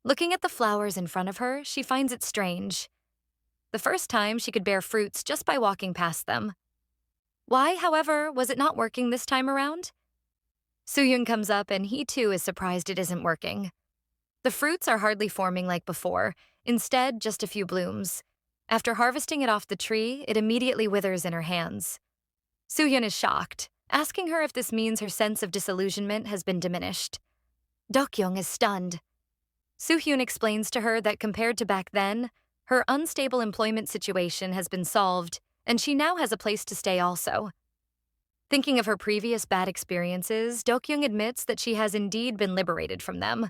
Looking at the flowers in front of her, she finds it strange. The first time she could bear fruits just by walking past them. Why, however, was it not working this time around? Soo-yoon comes up and he too is surprised it isn't working. The fruits are hardly forming like before, instead just a few blooms. After harvesting it off the tree, it immediately withers in her hands. Soo-yoon is shocked, asking her if this means her sense of disillusionment has been diminished. Dokyung is stunned. Soo-hyun explains to her that compared to back then, her unstable employment situation has been solved, and she now has a place to stay also. Thinking of her previous bad experiences, Dokyung admits that she has indeed been liberated from them.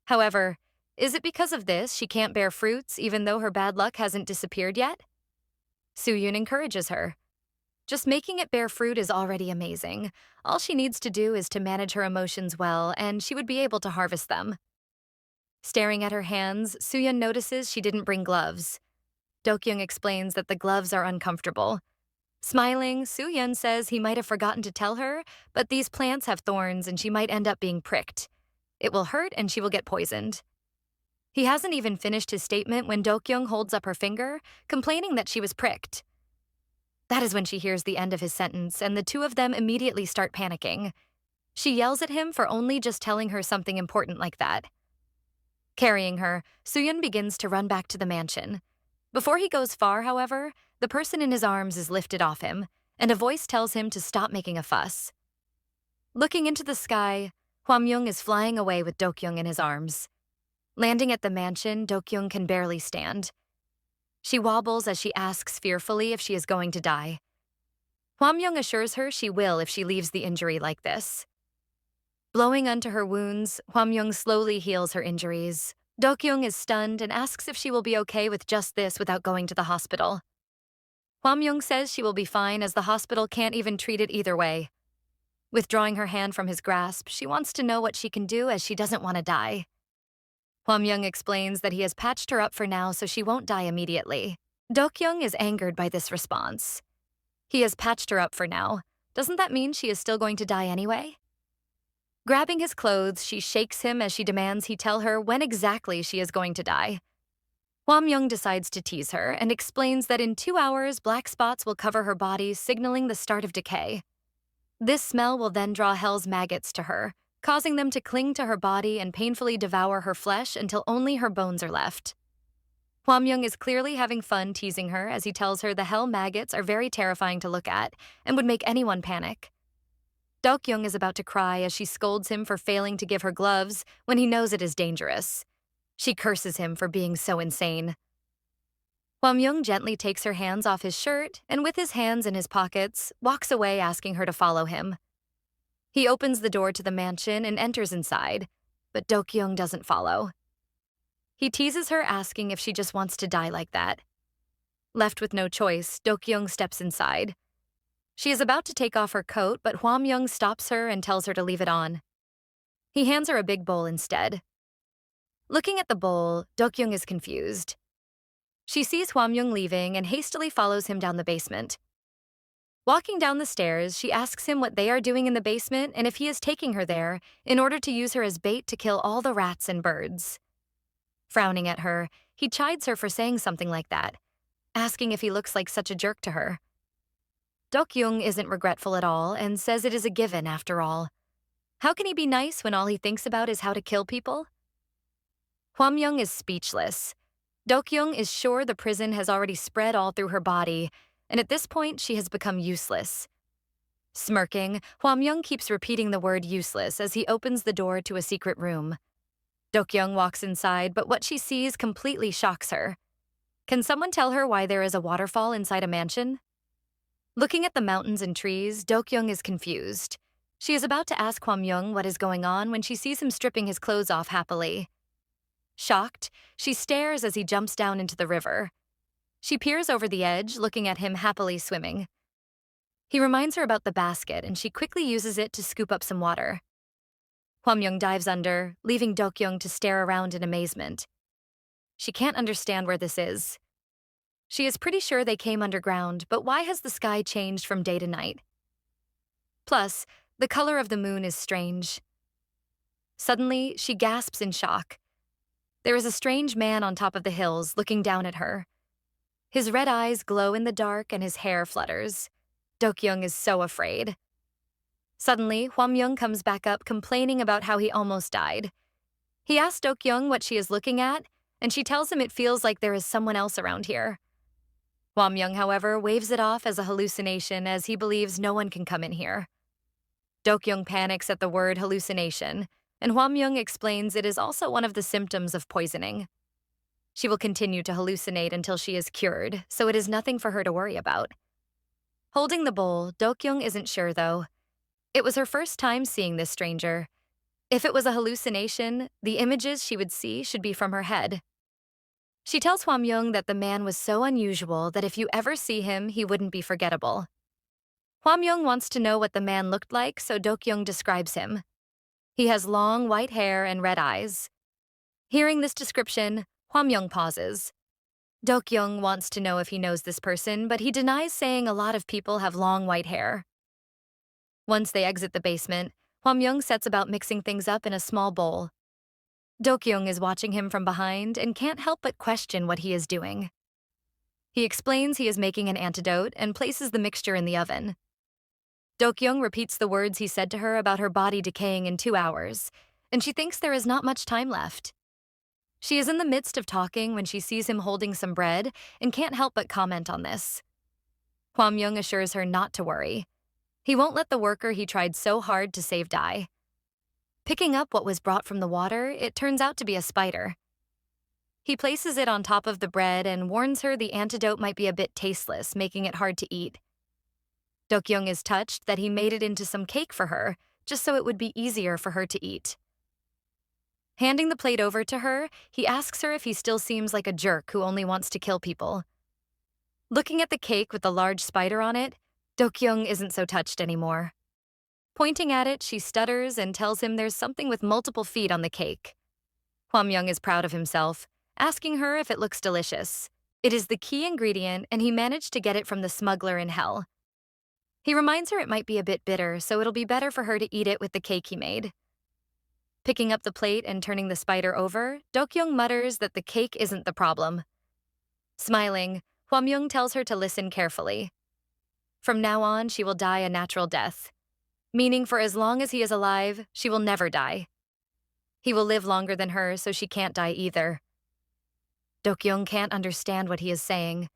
However, is it because of this she can't bear fruits even though her bad luck hasn't disappeared yet? Soo-yoon encourages her. Just making it bear fruit is already amazing. All she needs to do is to manage her emotions well, and she would be able to harvest them. Staring at her hands, Soo-yoon notices she didn't bring gloves. Dokyung explains that the gloves are uncomfortable. Smiling, Soo-yoon says he might have forgotten to tell her, but these plants have thorns and she might end up being pricked. It will hurt and she will get poisoned. He hasn't even finished his statement when Dokyung holds up her finger, complaining that she was pricked. That is when she hears the end of his sentence, and the two of them immediately start panicking. She yells at him for only just telling her something important like that. Carrying her, Soo-yoon begins to run back to the mansion. Before he goes far, however, the person in his arms is lifted off him, and a voice tells him to stop making a fuss. Looking into the sky, Hwamyung is flying away with Dokyung in his arms. Landing at the mansion, Dokyung can barely stand. She wobbles as she asks fearfully if she is going to die. Hwamyung assures her she will if she leaves the injury like this. Blowing onto her wounds, Hwamyung slowly heals her injuries. Dokyung is stunned and asks if she will be okay with just this without going to the hospital. Hwamyung says she will be fine as the hospital can't even treat it either way. Withdrawing her hand from his grasp, she wants to know what she can do as she doesn't want to die. Hwamyung explains that he has patched her up for now so she won't die immediately. Dokyung is angered by this response. He has patched her up for now. Doesn't that mean she is still going to die anyway? Grabbing his clothes, she shakes him as she demands he tell her when exactly she is going to die. Hwamyung decides to tease her and explains that in 2 hours, black spots will cover her body, signaling the start of decay. This smell will then draw hell's maggots to her, causing them to cling to her body and painfully devour her flesh until only her bones are left. Hwamyung is clearly having fun teasing her as he tells her the hell maggots are very terrifying to look at and would make anyone panic. Dokyung is about to cry as she scolds him for failing to give her gloves when he knows it is dangerous. She curses him for being so insane. Hwamyung gently takes her hands off his shirt and with his hands in his pockets, walks away asking her to follow him. He opens the door to the mansion and enters inside, but Dokyung doesn't follow. He teases her asking if she just wants to die like that. Left with no choice, Dokyung steps inside. She is about to take off her coat, but Hwamyung stops her and tells her to leave it on. He hands her a big bowl instead. Looking at the bowl, Dokyung is confused. She sees Hwamyung leaving and hastily follows him down the basement. Walking down the stairs, she asks him what they are doing in the basement and if he is taking her there in order to use her as bait to kill all the rats and birds. Frowning at her, he chides her for saying something like that, asking if he looks like such a jerk to her. Dokyung isn't regretful at all and says it is a given after all. How can he be nice when all he thinks about is how to kill people? Hwamyung is speechless. Dokyung is sure the prison has already spread all through her body, and at this point she has become useless. Smirking, Hwamyung keeps repeating the word useless as he opens the door to a secret room. Dokyung walks inside, but what she sees completely shocks her. Can someone tell her why there is a waterfall inside a mansion? Looking at the mountains and trees, Dokyung is confused. She is about to ask Hwamyung what is going on when she sees him stripping his clothes off happily. Shocked, she stares as he jumps down into the river. She peers over the edge, looking at him happily swimming. He reminds her about the basket, and she quickly uses it to scoop up some water. Hwamyung dives under, leaving Dokyung to stare around in amazement. She can't understand where this is. She is pretty sure they came underground, but why has the sky changed from day to night? Plus, the color of the moon is strange. Suddenly, she gasps in shock. There is a strange man on top of the hills looking down at her. His red eyes glow in the dark and his hair flutters. Dokyung is so afraid. Suddenly, Hwamyung comes back up complaining about how he almost died. He asks Dokyung what she is looking at, and she tells him it feels like there is someone else around here. Hwamyung, however, waves it off as a hallucination as he believes no one can come in here. Dokyung panics at the word hallucination, and Hwamyung explains it is also one of the symptoms of poisoning. She will continue to hallucinate until she is cured, so it is nothing for her to worry about. Holding the bowl, Dokyung isn't sure, though. It was her first time seeing this stranger. If it was a hallucination, the images she would see should be from her head. She tells Hwamyung that the man was so unusual that if you ever see him, he wouldn't be forgettable. Hwamyung wants to know what the man looked like, so Dokyung describes him. He has long white hair and red eyes. Hearing this description, Hwamyung pauses. Dokyung wants to know if he knows this person, but he denies saying a lot of people have long white hair. Once they exit the basement, Hwamyung sets about mixing things up in a small bowl. Dokyung is watching him from behind and can't help but question what he is doing. He explains he is making an antidote and places the mixture in the oven. Dokyung repeats the words he said to her about her body decaying in 2 hours, and she thinks there is not much time left. She is in the midst of talking when she sees him holding some bread and can't help but comment on this. Hwamyung assures her not to worry. He won't let the worker he tried so hard to save die. Picking up what was brought from the water, it turns out to be a spider. He places it on top of the bread and warns her the antidote might be a bit tasteless, making it hard to eat. Dokyung is touched that he made it into some cake for her, just so it would be easier for her to eat. Handing the plate over to her, he asks her if he still seems like a jerk who only wants to kill people. Looking at the cake with the large spider on it, Dokyung isn't so touched anymore. Pointing at it, she stutters and tells him there's something with multiple feet on the cake. Hwamyung is proud of himself, asking her if it looks delicious. It is the key ingredient, and he managed to get it from the smuggler in hell. He reminds her it might be a bit bitter, so it'll be better for her to eat it with the cake he made. Picking up the plate and turning the spider over, Dokyung mutters that the cake isn't the problem. Smiling, Hwamyung tells her to listen carefully. From now on, she will die a natural death, meaning for as long as he is alive, she will never die. He will live longer than her, so she can't die either. Dokyung can't understand what he is saying.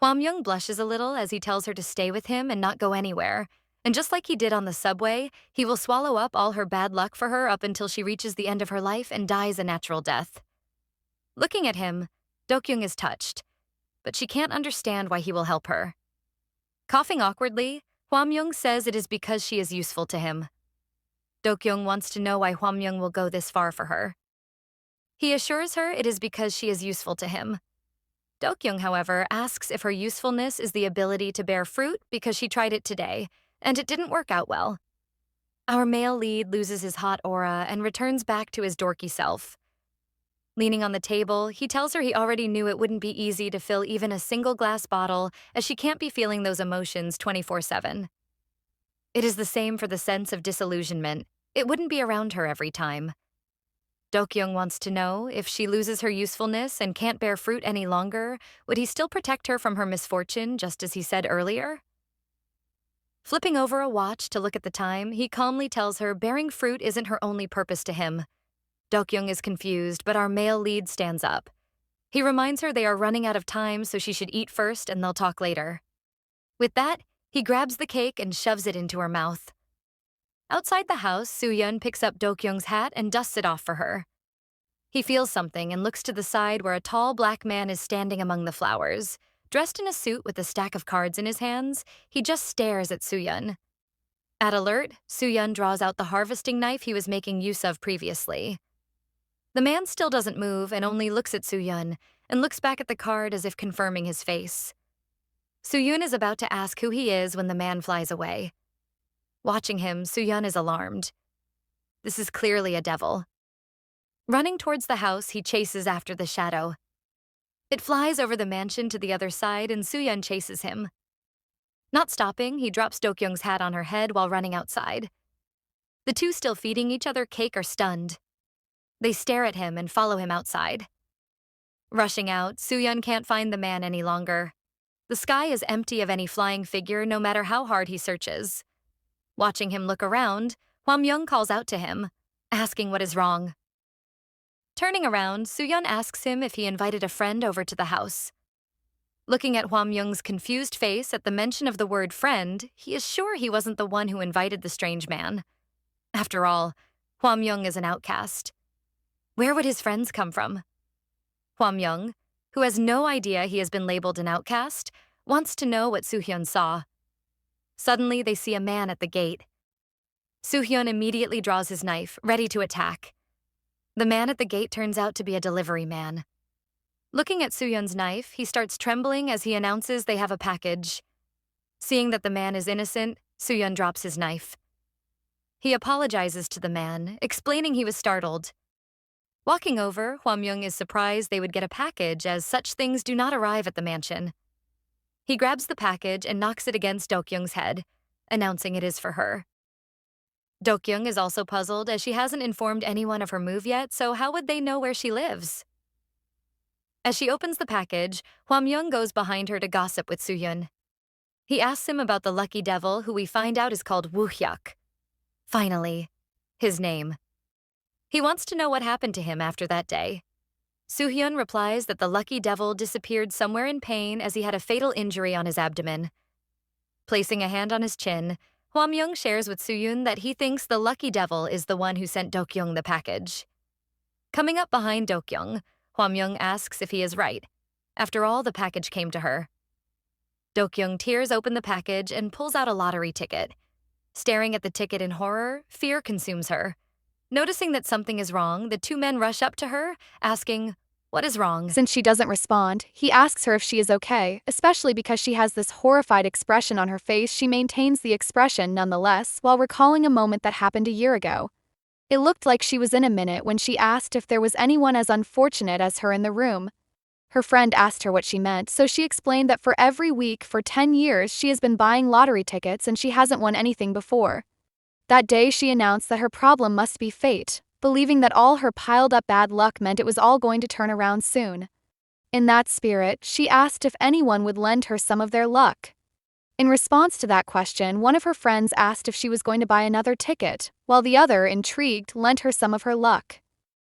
Hwamyung blushes a little as he tells her to stay with him and not go anywhere, and just like he did on the subway, he will swallow up all her bad luck for her up until she reaches the end of her life and dies a natural death. Looking at him, Dokyung is touched, but she can't understand why he will help her. Coughing awkwardly, Hwamyung says it is because she is useful to him. Dokyung wants to know why Hwamyung will go this far for her. He assures her it is because she is useful to him. Dokyung, however, asks if her usefulness is the ability to bear fruit because she tried it today, and it didn't work out well. Our male lead loses his hot aura and returns back to his dorky self. Leaning on the table, he tells her he already knew it wouldn't be easy to fill even a single glass bottle, as she can't be feeling those emotions 24/7. It is the same for the sense of disillusionment. It wouldn't be around her every time. Dokyung wants to know if she loses her usefulness and can't bear fruit any longer, would he still protect her from her misfortune, just as he said earlier? Flipping over a watch to look at the time, he calmly tells her bearing fruit isn't her only purpose to him. Dokyung is confused, but our male lead stands up. He reminds her they are running out of time, so she should eat first and they'll talk later. With that, he grabs the cake and shoves it into her mouth. Outside the house, Soo-yeon picks up Dokyung's hat and dusts it off for her. He feels something and looks to the side where a tall black man is standing among the flowers. Dressed in a suit with a stack of cards in his hands, he just stares at Soo-yeon. At alert, Soo-yeon draws out the harvesting knife he was making use of previously. The man still doesn't move and only looks at Soo-yeon and looks back at the card as if confirming his face. Soo-yeon is about to ask who he is when the man flies away. Watching him, Soo-yeon is alarmed. This is clearly a devil. Running towards the house, he chases after the shadow. It flies over the mansion to the other side, and Soo-yeon chases him. Not stopping, he drops Dokyung's hat on her head while running outside. The two still feeding each other cake are stunned. They stare at him and follow him outside. Rushing out, Soo-yeon can't find the man any longer. The sky is empty of any flying figure no matter how hard he searches. Watching him look around, Hwamyung calls out to him, asking what is wrong. Turning around, Soo-yeon asks him if he invited a friend over to the house. Looking at Hwamyung's confused face at the mention of the word friend, he is sure he wasn't the one who invited the strange man. After all, Hwamyung is an outcast. Where would his friends come from? Hwamyung, who has no idea he has been labeled an outcast, wants to know what Soo-yeon saw. Suddenly, they see a man at the gate. Soo-yeon immediately draws his knife, ready to attack. The man at the gate turns out to be a delivery man. Looking at Soo-yeon's knife, he starts trembling as he announces they have a package. Seeing that the man is innocent, Soo-yeon drops his knife. He apologizes to the man, explaining he was startled. Walking over, Hwamyung is surprised they would get a package, as such things do not arrive at the mansion. He grabs the package and knocks it against Dokyung's head, announcing it is for her. Dokyung is also puzzled as she hasn't informed anyone of her move yet, so how would they know where she lives? As she opens the package, Hwamyung goes behind her to gossip with Soo-yeon. He asks him about the lucky devil, who we find out is called Woo-hyuk. Finally, his name. He wants to know what happened to him after that day. Soo-yeon replies that the lucky devil disappeared somewhere in pain as he had a fatal injury on his abdomen. Placing a hand on his chin, Hwamyung shares with Soo-yeon that he thinks the lucky devil is the one who sent Dokyung the package. Coming up behind Dokyung, Hwamyung asks if he is right. After all, the package came to her. Dokyung tears open the package and pulls out a lottery ticket. Staring at the ticket in horror, fear consumes her. Noticing that something is wrong, the two men rush up to her, asking, "What is wrong?" Since she doesn't respond, he asks her if she is okay, especially because she has this horrified expression on her face. She maintains the expression nonetheless while recalling a moment that happened a year ago. It looked like she was in a minute when she asked if there was anyone as unfortunate as her in the room. Her friend asked her what she meant, so she explained that for every week for 10 years she has been buying lottery tickets and she hasn't won anything before. That day she announced that her problem must be fate, believing that all her piled-up bad luck meant it was all going to turn around soon. In that spirit, she asked if anyone would lend her some of their luck. In response to that question, one of her friends asked if she was going to buy another ticket, while the other, intrigued, lent her some of her luck.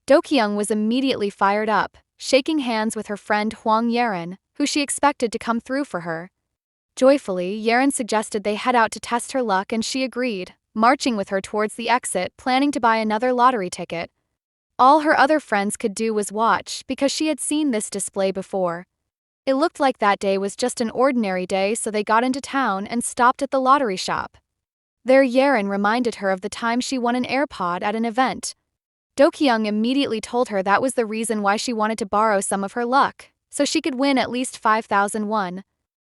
Dokyung was immediately fired up, shaking hands with her friend Hwamyung, who she expected to come through for her. Joyfully, Yerin suggested they head out to test her luck and she agreed, marching with her towards the exit, planning to buy another lottery ticket. All her other friends could do was watch because she had seen this display before. It looked like that day was just an ordinary day, so they got into town and stopped at the lottery shop. There Yerin reminded her of the time she won an AirPod at an event. Dokyung immediately told her that was the reason why she wanted to borrow some of her luck, so she could win at least 5,000 won.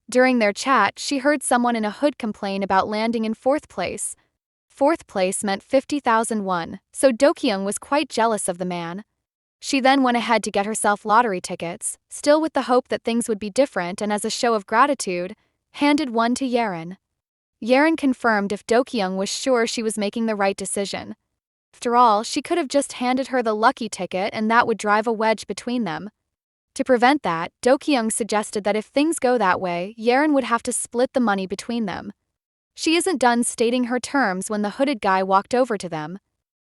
During their chat, she heard someone in a hood complain about landing in fourth place. Fourth place meant 50,000 won, so Dokyung was quite jealous of the man. She then went ahead to get herself lottery tickets, still with the hope that things would be different, and as a show of gratitude, handed one to Yerin. Yerin confirmed if Dokyung was sure she was making the right decision. After all, she could have just handed her the lucky ticket and that would drive a wedge between them. To prevent that, Dokyung suggested that if things go that way, Yerin would have to split the money between them. She isn't done stating her terms when the hooded guy walked over to them.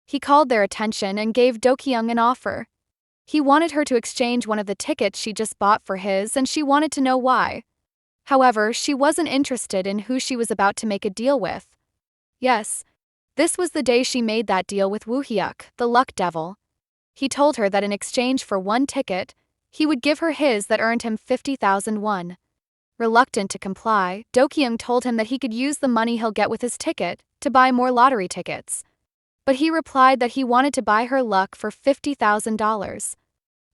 He called their attention and gave Dokyung an offer. He wanted her to exchange one of the tickets she just bought for his, and she wanted to know why. However, she wasn't interested in who she was about to make a deal with. Yes, this was the day she made that deal with Woohyuk, the luck devil. He told her that in exchange for one ticket, he would give her his that earned him 50,000 won. Reluctant to comply, Dokyung told him that he could use the money he'll get with his ticket to buy more lottery tickets. But he replied that he wanted to buy her luck for $50,000.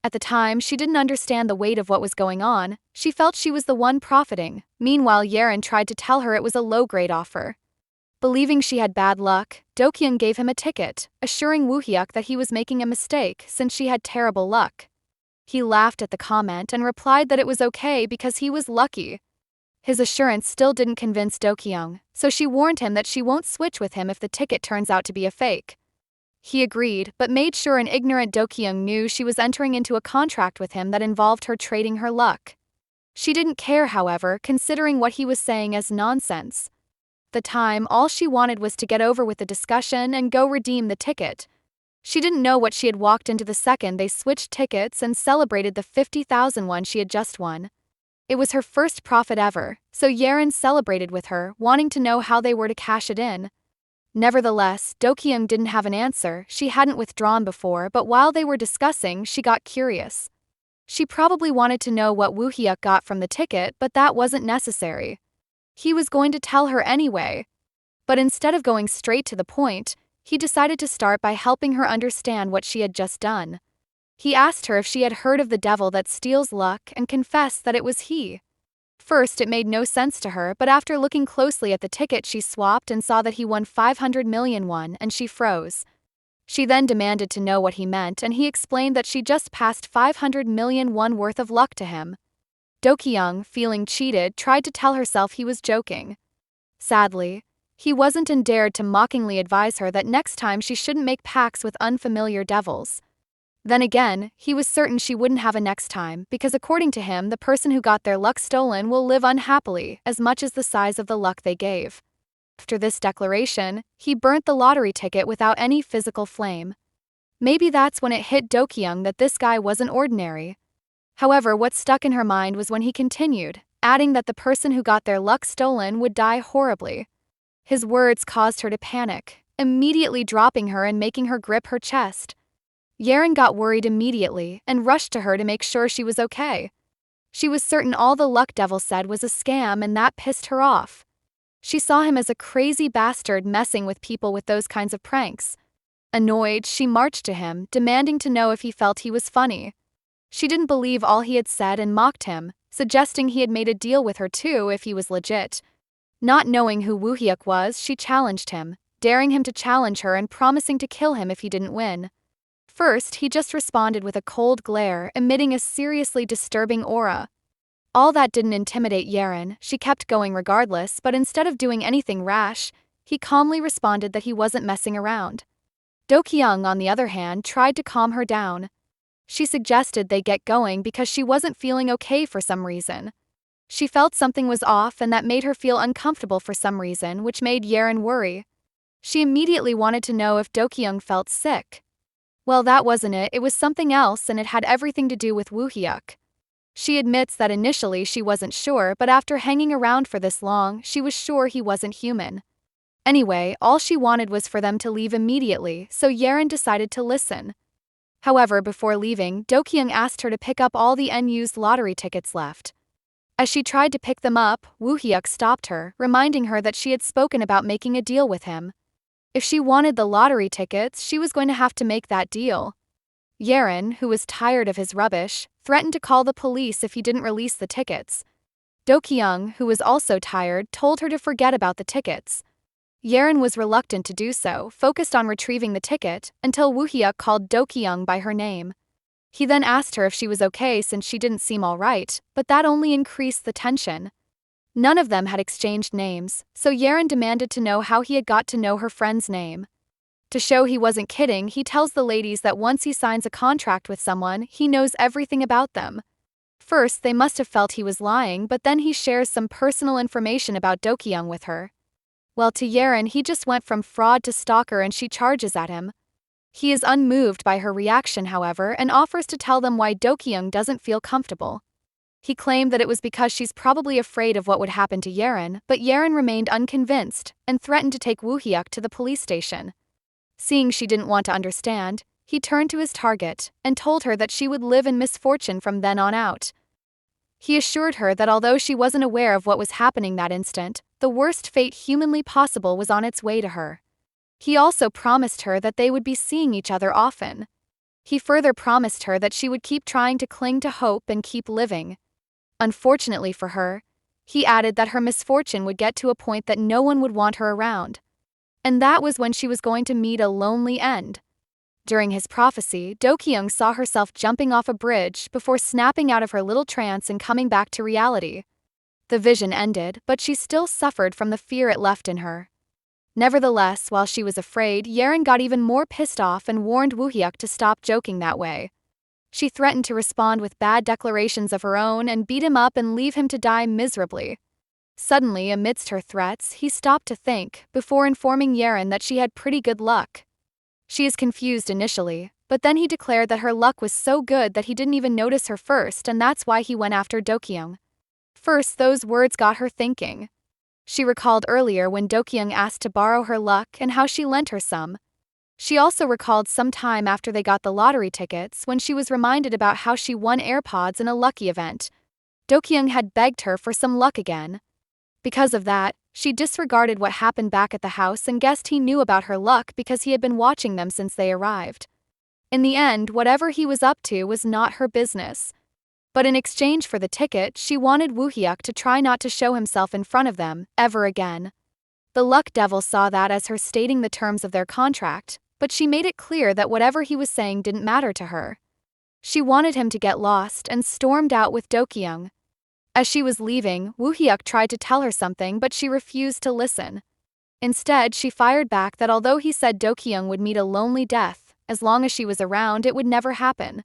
At the time, she didn't understand the weight of what was going on. She felt she was the one profiting. Meanwhile, Yerin tried to tell her it was a low-grade offer. Believing she had bad luck, Dokyung gave him a ticket, assuring Woohyuk that he was making a mistake since she had terrible luck. He laughed at the comment and replied that it was okay because he was lucky. His assurance still didn't convince Dokyung, so she warned him that she won't switch with him if the ticket turns out to be a fake. He agreed, but made sure an ignorant Dokyung knew she was entering into a contract with him that involved her trading her luck. She didn't care, however, considering what he was saying as nonsense. At the time, all she wanted was to get over with the discussion and go redeem the ticket. She didn't know what she had walked into the second they switched tickets and celebrated the 50,000 won she had just won. It was her first profit ever, so Yerin celebrated with her, wanting to know how they were to cash it in. Nevertheless, Dokyung didn't have an answer. She hadn't withdrawn before, but while they were discussing, she got curious. She probably wanted to know what Woohyuk got from the ticket, but that wasn't necessary. He was going to tell her anyway. But instead of going straight to the point, he decided to start by helping her understand what she had just done. He asked her if she had heard of the devil that steals luck and confessed that it was he. First, it made no sense to her, but after looking closely at the ticket she swapped and saw that he won 500 million won, and she froze. She then demanded to know what he meant, and he explained that she just passed 500 million won worth of luck to him. Dokyung, feeling cheated, tried to tell herself he was joking. Sadly, he wasn't, and dared to mockingly advise her that next time she shouldn't make pacts with unfamiliar devils. Then again, he was certain she wouldn't have a next time, because according to him, the person who got their luck stolen will live unhappily, as much as the size of the luck they gave. After this declaration, he burnt the lottery ticket without any physical flame. Maybe that's when it hit Dokyung that this guy wasn't ordinary. However, what stuck in her mind was when he continued, adding that the person who got their luck stolen would die horribly. His words caused her to panic, immediately dropping her and making her grip her chest. Yerin got worried immediately and rushed to her to make sure she was okay. She was certain all the luck devil said was a scam, and that pissed her off. She saw him as a crazy bastard messing with people with those kinds of pranks. Annoyed, she marched to him, demanding to know if he felt he was funny. She didn't believe all he had said and mocked him, suggesting he had made a deal with her too if he was legit. Not knowing who Woohyuk was, she challenged him, daring him to challenge her and promising to kill him if he didn't win. First, he just responded with a cold glare, emitting a seriously disturbing aura. All that didn't intimidate Yeren. She kept going regardless, but instead of doing anything rash, he calmly responded that he wasn't messing around. Dokyung, on the other hand, tried to calm her down. She suggested they get going because she wasn't feeling okay for some reason. She felt something was off and that made her feel uncomfortable for some reason, which made Yeren worry. She immediately wanted to know if Dokyung felt sick. Well, that wasn't it was something else, and it had everything to do with Woohyuk. She admits that initially she wasn't sure, but after hanging around for this long, she was sure he wasn't human. Anyway, all she wanted was for them to leave immediately, so Yeren decided to listen. However, before leaving, Dokyung asked her to pick up all the unused lottery tickets left. As she tried to pick them up, Woohyuk stopped her, reminding her that she had spoken about making a deal with him. If she wanted the lottery tickets, she was going to have to make that deal. Yeren, who was tired of his rubbish, threatened to call the police if he didn't release the tickets. Dokyung, who was also tired, told her to forget about the tickets. Yeren was reluctant to do so, focused on retrieving the ticket, until Woohyuk called Dokyung by her name. He then asked her if she was okay since she didn't seem alright, but that only increased the tension. None of them had exchanged names, so Yeren demanded to know how he had got to know her friend's name. To show he wasn't kidding, he tells the ladies that once he signs a contract with someone, he knows everything about them. First, they must have felt he was lying, but then he shares some personal information about Dokyung with her. Well, to Yeren, he just went from fraud to stalker and she charges at him. He is unmoved by her reaction, however, and offers to tell them why Dokyung doesn't feel comfortable. He claimed that it was because she's probably afraid of what would happen to Yeren, but Yeren remained unconvinced and threatened to take Woohyuk to the police station. Seeing she didn't want to understand, he turned to his target and told her that she would live in misfortune from then on out. He assured her that although she wasn't aware of what was happening that instant, the worst fate humanly possible was on its way to her. He also promised her that they would be seeing each other often. He further promised her that she would keep trying to cling to hope and keep living. Unfortunately for her, he added that her misfortune would get to a point that no one would want her around. And that was when she was going to meet a lonely end. During his prophecy, Dokyung saw herself jumping off a bridge before snapping out of her little trance and coming back to reality. The vision ended, but she still suffered from the fear it left in her. Nevertheless, while she was afraid, Yeren got even more pissed off and warned Woohyuk to stop joking that way. She threatened to respond with bad declarations of her own and beat him up and leave him to die miserably. Suddenly, amidst her threats, he stopped to think, before informing Yeren that she had pretty good luck. She is confused initially, but then he declared that her luck was so good that he didn't even notice her first, and that's why he went after Dokyung. First, those words got her thinking. She recalled earlier when Dokyung asked to borrow her luck and how she lent her some. She also recalled some time after they got the lottery tickets when she was reminded about how she won AirPods in a lucky event. Dokyung had begged her for some luck again. Because of that, she disregarded what happened back at the house and guessed he knew about her luck because he had been watching them since they arrived. In the end, whatever he was up to was not her business. But in exchange for the ticket, she wanted Woohyuk to try not to show himself in front of them, ever again. The luck devil saw that as her stating the terms of their contract, but she made it clear that whatever he was saying didn't matter to her. She wanted him to get lost and stormed out with Dokyung. As she was leaving, Woohyuk tried to tell her something, but she refused to listen. Instead, she fired back that although he said Dokyung would meet a lonely death, as long as she was around, it would never happen.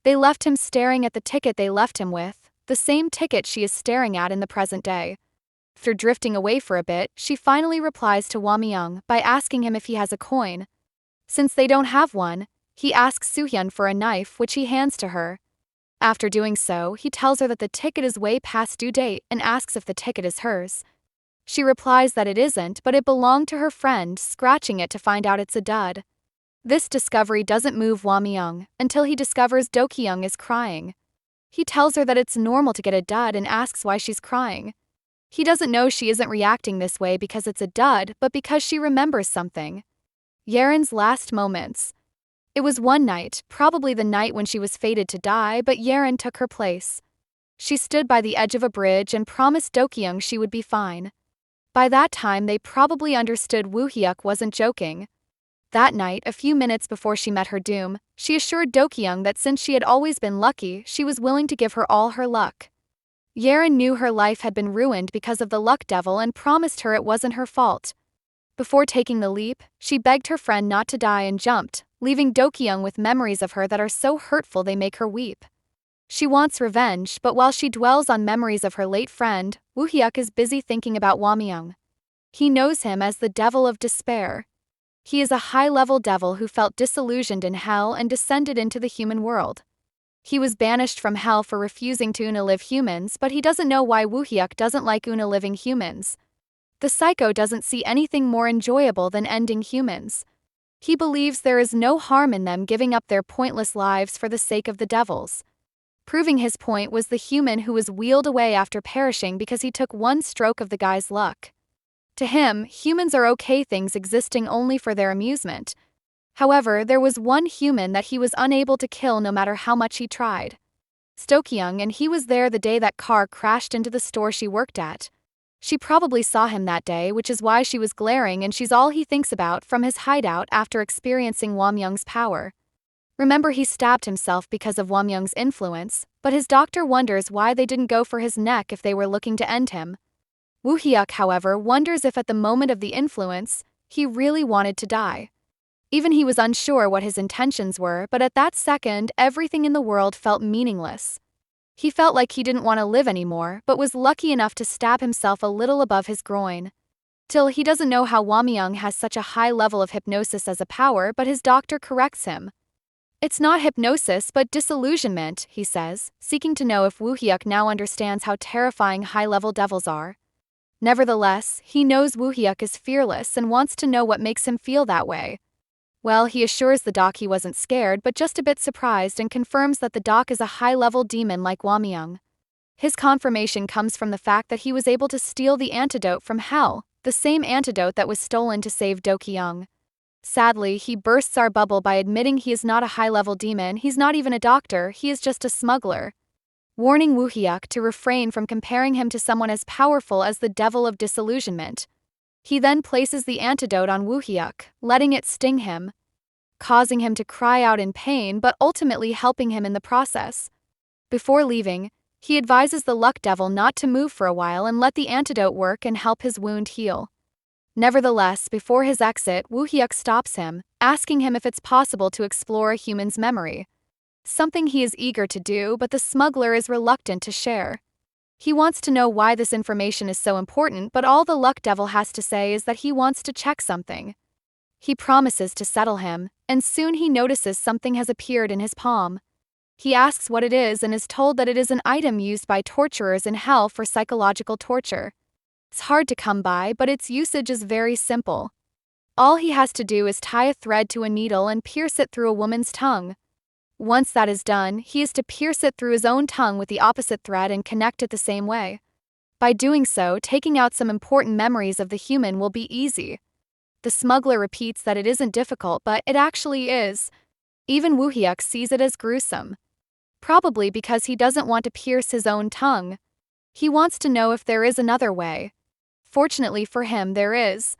They left him staring at the ticket they left him with, the same ticket she is staring at in the present day. After drifting away for a bit, she finally replies to Hwamyung by asking him if he has a coin. Since they don't have one, he asks Soohyun for a knife, which he hands to her. After doing so, he tells her that the ticket is way past due date and asks if the ticket is hers. She replies that it isn't, but it belonged to her friend, scratching it to find out it's a dud. This discovery doesn't move Hwamyung until he discovers Dokyung is crying. He tells her that it's normal to get a dud and asks why she's crying. He doesn't know she isn't reacting this way because it's a dud, but because she remembers something. Yeren's last moments. It was one night, probably the night when she was fated to die, but Yeren took her place. She stood by the edge of a bridge and promised Dokyung she would be fine. By that time, they probably understood Woohyuk wasn't joking. That night, a few minutes before she met her doom, she assured Dokyung that since she had always been lucky, she was willing to give her all her luck. Yeren knew her life had been ruined because of the luck devil and promised her it wasn't her fault. Before taking the leap, she begged her friend not to die and jumped, leaving Dokyung with memories of her that are so hurtful they make her weep. She wants revenge, but while she dwells on memories of her late friend, Woohyuk is busy thinking about Hwamyung. He knows him as the devil of despair. He is a high-level devil who felt disillusioned in hell and descended into the human world. He was banished from hell for refusing to unalive humans, but he doesn't know why Woohyuk doesn't like unaliving humans. The psycho doesn't see anything more enjoyable than ending humans. He believes there is no harm in them giving up their pointless lives for the sake of the devils. Proving his point was the human who was wheeled away after perishing because he took one stroke of the guy's luck. To him, humans are okay things existing only for their amusement. However, there was one human that he was unable to kill no matter how much he tried. Dokyung, and he was there the day that car crashed into the store she worked at. She probably saw him that day, which is why she was glaring, and she's all he thinks about from his hideout after experiencing Hwamyung's power. Remember, he stabbed himself because of Hwamyung's influence, but his doctor wonders why they didn't go for his neck if they were looking to end him. Woohyuk, however, wonders if at the moment of the influence, he really wanted to die. Even he was unsure what his intentions were, but at that second, everything in the world felt meaningless. He felt like he didn't want to live anymore, but was lucky enough to stab himself a little above his groin. Till he doesn't know how Hwamyung has such a high level of hypnosis as a power, but his doctor corrects him. It's not hypnosis but disillusionment, he says, seeking to know if Woohyuk now understands how terrifying high-level devils are. Nevertheless, he knows Woohyuk is fearless and wants to know what makes him feel that way. Well, he assures the doc he wasn't scared but just a bit surprised and confirms that the doc is a high-level demon like Hwamyung. His confirmation comes from the fact that he was able to steal the antidote from hell, the same antidote that was stolen to save Dokyung. Sadly, he bursts our bubble by admitting he is not a high-level demon, he's not even a doctor, he is just a smuggler. Warning Woohyuk to refrain from comparing him to someone as powerful as the devil of disillusionment. He then places the antidote on Woohyuk, letting it sting him, causing him to cry out in pain but ultimately helping him in the process. Before leaving, he advises the luck devil not to move for a while and let the antidote work and help his wound heal. Nevertheless, before his exit, Woohyuk stops him, asking him if it's possible to explore a human's memory. Something he is eager to do, but the smuggler is reluctant to share. He wants to know why this information is so important, but all the luck devil has to say is that he wants to check something. He promises to settle him, and soon he notices something has appeared in his palm. He asks what it is and is told that it is an item used by torturers in hell for psychological torture. It's hard to come by, but its usage is very simple. All he has to do is tie a thread to a needle and pierce it through a woman's tongue. Once that is done, he is to pierce it through his own tongue with the opposite thread and connect it the same way. By doing so, taking out some important memories of the human will be easy. The smuggler repeats that it isn't difficult, but it actually is. Even Woohyuk sees it as gruesome. Probably because he doesn't want to pierce his own tongue. He wants to know if there is another way. Fortunately for him, there is.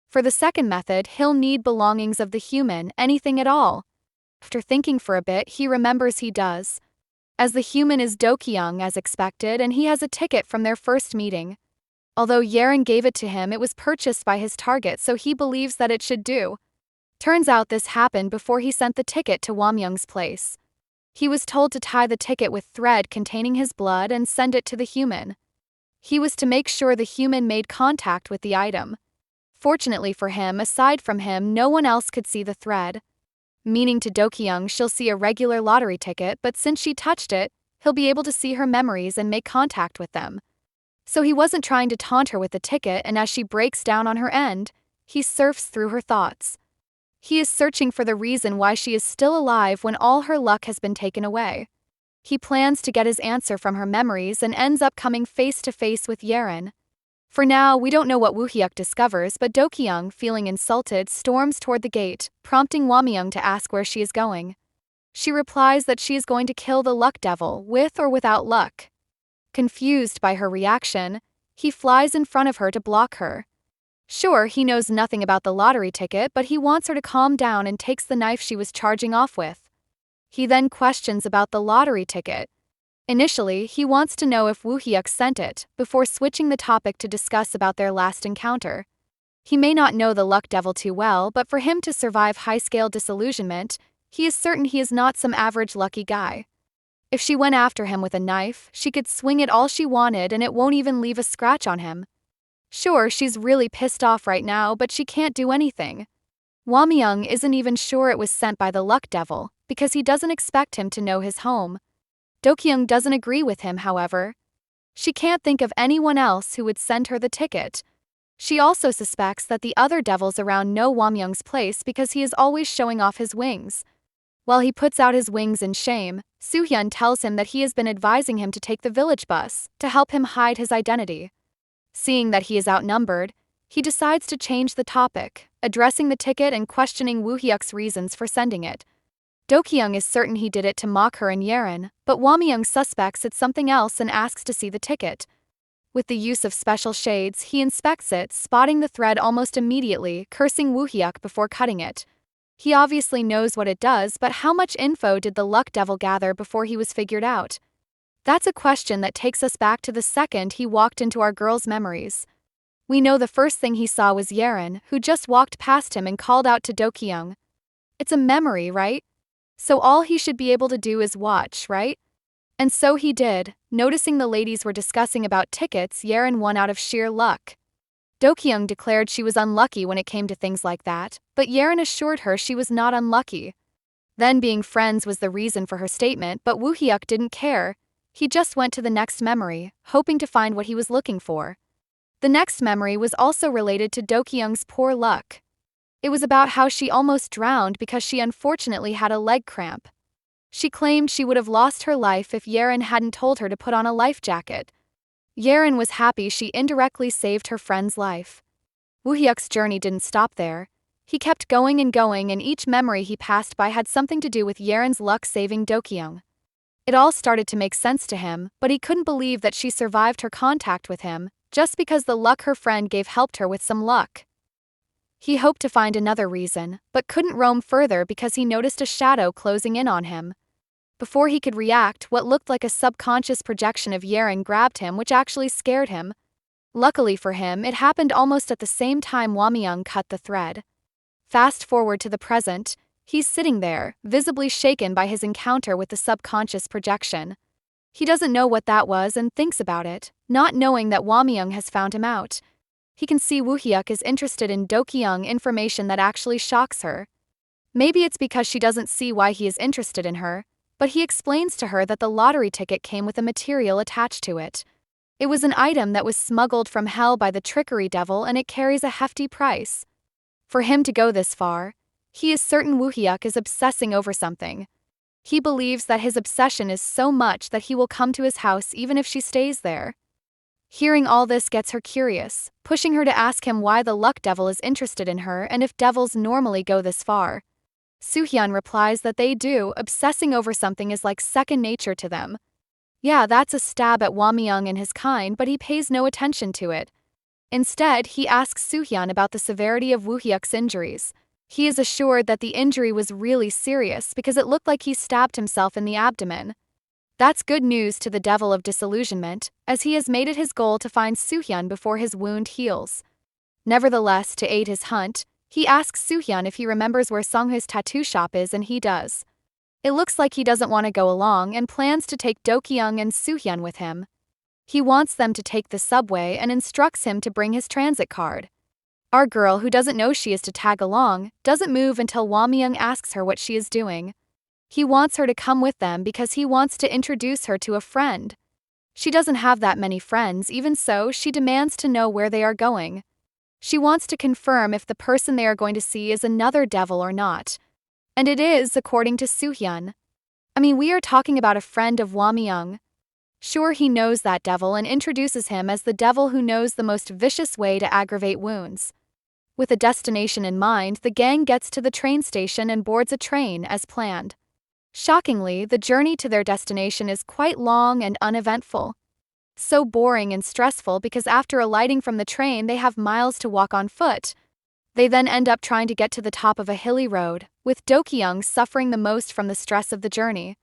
For the second method, he'll need belongings of the human, anything at all. After thinking for a bit, he remembers he does. As the human is Dokyung as expected, and he has a ticket from their first meeting. Although Yeren gave it to him, it was purchased by his target, so he believes that it should do. Turns out this happened before he sent the ticket to Hwamyung's place. He was told to tie the ticket with thread containing his blood and send it to the human. He was to make sure the human made contact with the item. Fortunately for him, aside from him, no one else could see the thread. Meaning to Dokyung she'll see a regular lottery ticket, but since she touched it, he'll be able to see her memories and make contact with them. So he wasn't trying to taunt her with the ticket, and as she breaks down on her end, he surfs through her thoughts. He is searching for the reason why she is still alive when all her luck has been taken away. He plans to get his answer from her memories and ends up coming face to face with Yerin. For now, we don't know what Woohyuk discovers, but Dokyung, feeling insulted, storms toward the gate, prompting Hwamyung to ask where she is going. She replies that she is going to kill the luck devil, with or without luck. Confused by her reaction, he flies in front of her to block her. Sure, he knows nothing about the lottery ticket, but he wants her to calm down and takes the knife she was charging off with. He then questions about the lottery ticket. Initially, he wants to know if Woohyuk sent it, before switching the topic to discuss about their last encounter. He may not know the luck devil too well, but for him to survive high-scale disillusionment, he is certain he is not some average lucky guy. If she went after him with a knife, she could swing it all she wanted and it won't even leave a scratch on him. Sure, she's really pissed off right now, but she can't do anything. Hwamyung isn't even sure it was sent by the luck devil, because he doesn't expect him to know his home. Dokyung doesn't agree with him, however. She can't think of anyone else who would send her the ticket. She also suspects that the other devils around know Hwamyung's place because he is always showing off his wings. While he puts out his wings in shame, Soohyun tells him that he has been advising him to take the village bus to help him hide his identity. Seeing that he is outnumbered, he decides to change the topic, addressing the ticket and questioning Woohyuk's reasons for sending it. Dokyung is certain he did it to mock her and Yerin, but Hwamyung suspects it's something else and asks to see the ticket. With the use of special shades, he inspects it, spotting the thread almost immediately, cursing Woohyuk before cutting it. He obviously knows what it does, but how much info did the luck devil gather before he was figured out? That's a question that takes us back to the second he walked into our girl's memories. We know the first thing he saw was Yerin, who just walked past him and called out to Dokyung. It's a memory, right? So all he should be able to do is watch, right? And so he did. Noticing the ladies were discussing about tickets, Yerin won out of sheer luck. Dokyung declared she was unlucky when it came to things like that, but Yerin assured her she was not unlucky. Then being friends was the reason for her statement, but Woohyuk didn't care. He just went to the next memory, hoping to find what he was looking for. The next memory was also related to Dokyung's poor luck. It was about how she almost drowned because she unfortunately had a leg cramp. She claimed she would have lost her life if Yerin hadn't told her to put on a life jacket. Yerin was happy she indirectly saved her friend's life. Woohyuk's journey didn't stop there. He kept going, and each memory he passed by had something to do with Yerin's luck saving Dokyung. It all started to make sense to him, but he couldn't believe that she survived her contact with him, just because the luck her friend gave helped her with some luck. He hoped to find another reason, but couldn't roam further because he noticed a shadow closing in on him. Before he could react, what looked like a subconscious projection of Yerin grabbed him, which actually scared him. Luckily for him, it happened almost at the same time Hwamyung cut the thread. Fast forward to the present, he's sitting there, visibly shaken by his encounter with the subconscious projection. He doesn't know what that was and thinks about it, not knowing that Hwamyung has found him out. He can see Woohyuk is interested in Dokyung, information that actually shocks her. Maybe it's because she doesn't see why he is interested in her, but he explains to her that the lottery ticket came with a material attached to it. It was an item that was smuggled from hell by the trickery devil and it carries a hefty price. For him to go this far, he is certain Woohyuk is obsessing over something. He believes that his obsession is so much that he will come to his house even if she stays there. Hearing all this gets her curious, pushing her to ask him why the luck devil is interested in her and if devils normally go this far. Soohyun replies that they do, obsessing over something is like second nature to them. Yeah, that's a stab at Hwamyung and his kind, but he pays no attention to it. Instead, he asks Soohyun about the severity of Woohyuk's injuries. He is assured that the injury was really serious because it looked like he stabbed himself in the abdomen. That's good news to the devil of disillusionment, as he has made it his goal to find Soohyun before his wound heals. Nevertheless, to aid his hunt, he asks Soohyun if he remembers where Songhae's tattoo shop is, and he does. It looks like he doesn't want to go along and plans to take Dokyung and Soohyun with him. He wants them to take the subway and instructs him to bring his transit card. Our girl, who doesn't know she is to tag along, doesn't move until Hwamyung asks her what she is doing. He wants her to come with them because he wants to introduce her to a friend. She doesn't have that many friends, even so, she demands to know where they are going. She wants to confirm if the person they are going to see is another devil or not. And it is, according to Soohyun. We are talking about a friend of Hwamyung. Sure, he knows that devil and introduces him as the devil who knows the most vicious way to aggravate wounds. With a destination in mind, the gang gets to the train station and boards a train as planned. Shockingly, the journey to their destination is quite long and uneventful. So boring and stressful because after alighting from the train, they have miles to walk on foot. They then end up trying to get to the top of a hilly road, with Dokyung suffering the most from the stress of the journey.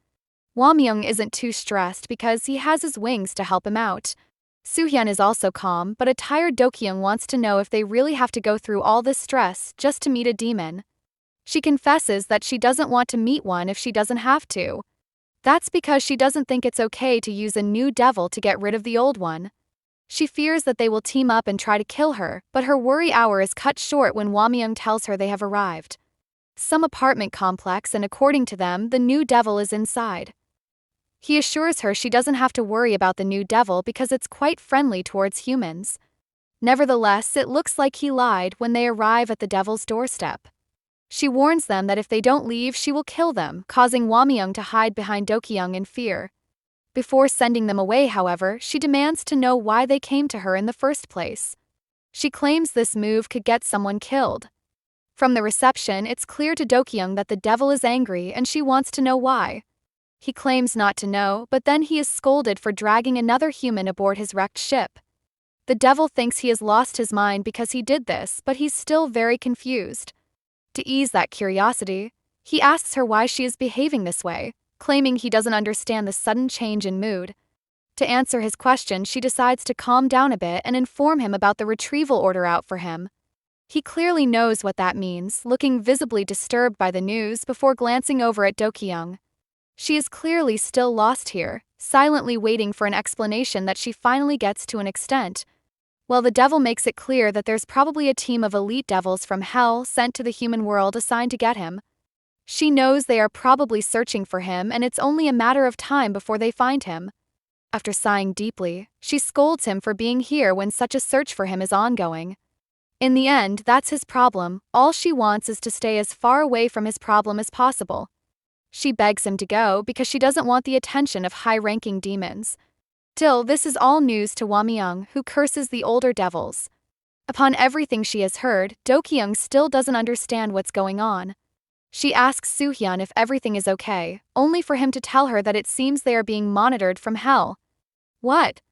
Hwamyung isn't too stressed because he has his wings to help him out. Soohyun is also calm, but a tired Dokyung wants to know if they really have to go through all this stress just to meet a demon. She confesses that she doesn't want to meet one if she doesn't have to. That's because she doesn't think it's okay to use a new devil to get rid of the old one. She fears that they will team up and try to kill her, but her worry hour is cut short when Hwamyung tells her they have arrived. Some apartment complex, and according to them, the new devil is inside. He assures her she doesn't have to worry about the new devil because it's quite friendly towards humans. Nevertheless, it looks like he lied when they arrive at the devil's doorstep. She warns them that if they don't leave, she will kill them, causing Hwamyung to hide behind Dokyung in fear. Before sending them away, however, she demands to know why they came to her in the first place. She claims this move could get someone killed. From the reception, it's clear to Dokyung that the devil is angry and she wants to know why. He claims not to know, but then he is scolded for dragging another human aboard his wrecked ship. The devil thinks he has lost his mind because he did this, but he's still very confused. To ease that curiosity, he asks her why she is behaving this way, claiming he doesn't understand the sudden change in mood. To answer his question, she decides to calm down a bit and inform him about the retrieval order out for him. He clearly knows what that means, looking visibly disturbed by the news before glancing over at Dokyung. She is clearly still lost here, silently waiting for an explanation that she finally gets to an extent. Well, the devil makes it clear that there's probably a team of elite devils from hell sent to the human world assigned to get him. She knows they are probably searching for him and it's only a matter of time before they find him. After sighing deeply, she scolds him for being here when such a search for him is ongoing. In the end, that's his problem. All she wants is to stay as far away from his problem as possible. She begs him to go because she doesn't want the attention of high-ranking demons. Still, this is all news to Hwamyung, who curses the older devils. Upon everything she has heard, Dokyung still doesn't understand what's going on. She asks Soohyun if everything is okay, only for him to tell her that it seems they are being monitored from hell. What?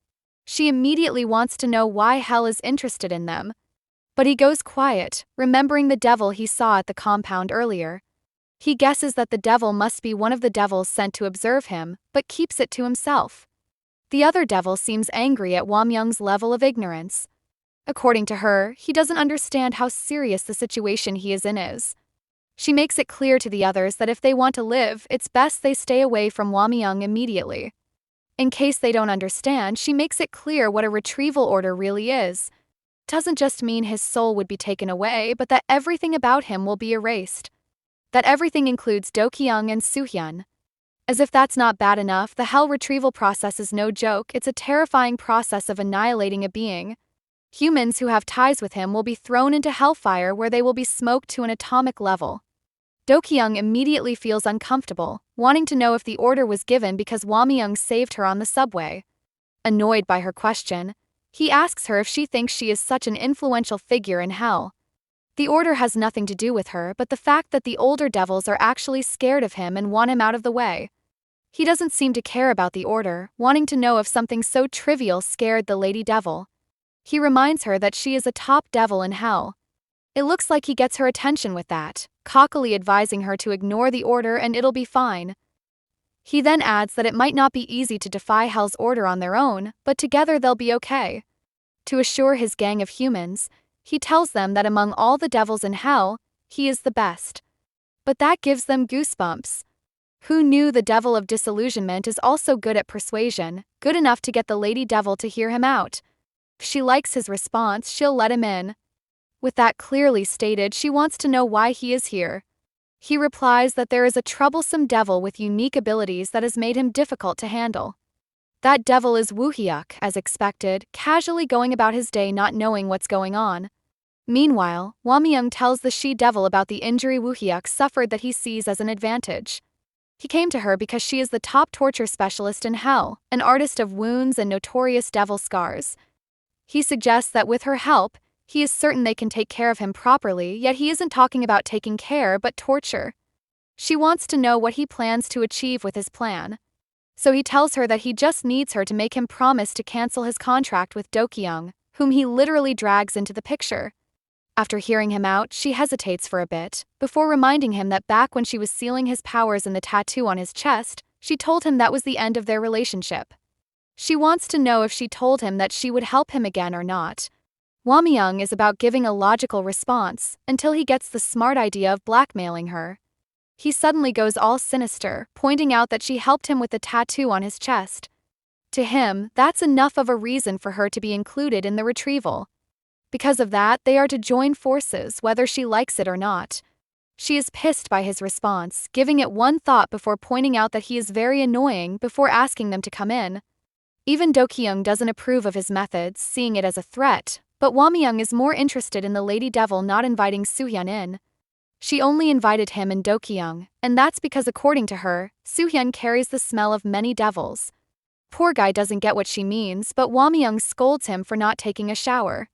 She immediately wants to know why hell is interested in them. But he goes quiet, remembering the devil he saw at the compound earlier. He guesses that the devil must be one of the devils sent to observe him, but keeps it to himself. The other devil seems angry at Hwamyung's level of ignorance. According to her, he doesn't understand how serious the situation he is in is. She makes it clear to the others that if they want to live, it's best they stay away from Hwamyung immediately. In case they don't understand, she makes it clear what a retrieval order really is. It doesn't just mean his soul would be taken away, but that everything about him will be erased. That everything includes Dokyung and Soohyun. As if that's not bad enough, the hell retrieval process is no joke. It's a terrifying process of annihilating a being. Humans who have ties with him will be thrown into hellfire where they will be smoked to an atomic level. Dokyung immediately feels uncomfortable, wanting to know if the order was given because Hwamyung saved her on the subway. Annoyed by her question, he asks her if she thinks she is such an influential figure in hell. The order has nothing to do with her, but the fact that the older devils are actually scared of him and want him out of the way. He doesn't seem to care about the order, wanting to know if something so trivial scared the lady devil. He reminds her that she is a top devil in hell. It looks like he gets her attention with that, cockily advising her to ignore the order and it'll be fine. He then adds that it might not be easy to defy hell's order on their own, but together they'll be okay. To assure his gang of humans, he tells them that among all the devils in hell, he is the best. But that gives them goosebumps. Who knew the devil of disillusionment is also good at persuasion, good enough to get the lady devil to hear him out. If she likes his response, she'll let him in. With that clearly stated, she wants to know why he is here. He replies that there is a troublesome devil with unique abilities that has made him difficult to handle. That devil is Woohyuk, as expected, casually going about his day not knowing what's going on. Meanwhile, Hwamyung tells the she-devil about the injury Woohyuk suffered that he sees as an advantage. He came to her because she is the top torture specialist in hell, an artist of wounds and notorious devil scars. He suggests that with her help, he is certain they can take care of him properly, yet he isn't talking about taking care but torture. She wants to know what he plans to achieve with his plan. So he tells her that he just needs her to make him promise to cancel his contract with Dokyung, whom he literally drags into the picture. After hearing him out, she hesitates for a bit, before reminding him that back when she was sealing his powers in the tattoo on his chest, she told him that was the end of their relationship. She wants to know if she told him that she would help him again or not. Hwamyung is about giving a logical response, until he gets the smart idea of blackmailing her. He suddenly goes all sinister, pointing out that she helped him with the tattoo on his chest. To him, that's enough of a reason for her to be included in the retrieval. Because of that, they are to join forces, whether she likes it or not. She is pissed by his response, giving it one thought before pointing out that he is very annoying before asking them to come in. Even Dokyung doesn't approve of his methods, seeing it as a threat, but Hwamyung is more interested in the Lady Devil not inviting Soohyun in. She only invited him and Dokyung, and that's because according to her, Soohyun carries the smell of many devils. Poor guy doesn't get what she means, but Hwamyung scolds him for not taking a shower.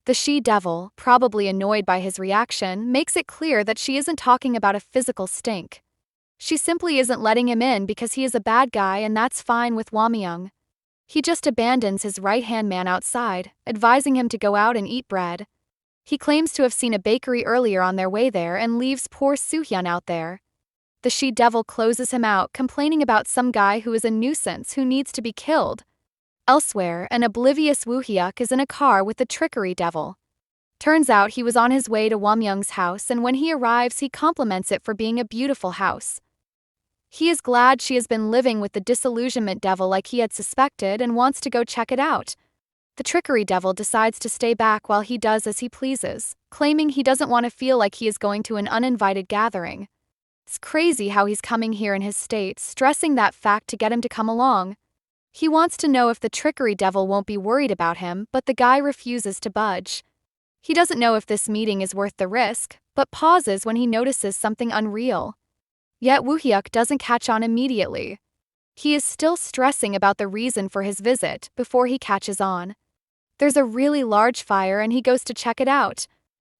The she-devil, probably annoyed by his reaction, makes it clear that she isn't talking about a physical stink. She simply isn't letting him in because he is a bad guy, and that's fine with Hwamyung. He just abandons his right-hand man outside, advising him to go out and eat bread. He claims to have seen a bakery earlier on their way there and leaves poor Soohyun out there. The she-devil closes him out, complaining about some guy who is a nuisance who needs to be killed. Elsewhere, an oblivious Woohyuk is in a car with the trickery devil. Turns out he was on his way to Hwamyung's house, and when he arrives he compliments it for being a beautiful house. He is glad she has been living with the disillusionment devil like he had suspected and wants to go check it out. The trickery devil decides to stay back while he does as he pleases, claiming he doesn't want to feel like he is going to an uninvited gathering. It's crazy how he's coming here in his state, stressing that fact to get him to come along. He wants to know if the trickery devil won't be worried about him, but the guy refuses to budge. He doesn't know if this meeting is worth the risk, but pauses when he notices something unreal. Yet Woohyuk doesn't catch on immediately. He is still stressing about the reason for his visit before he catches on. There's a really large fire and he goes to check it out.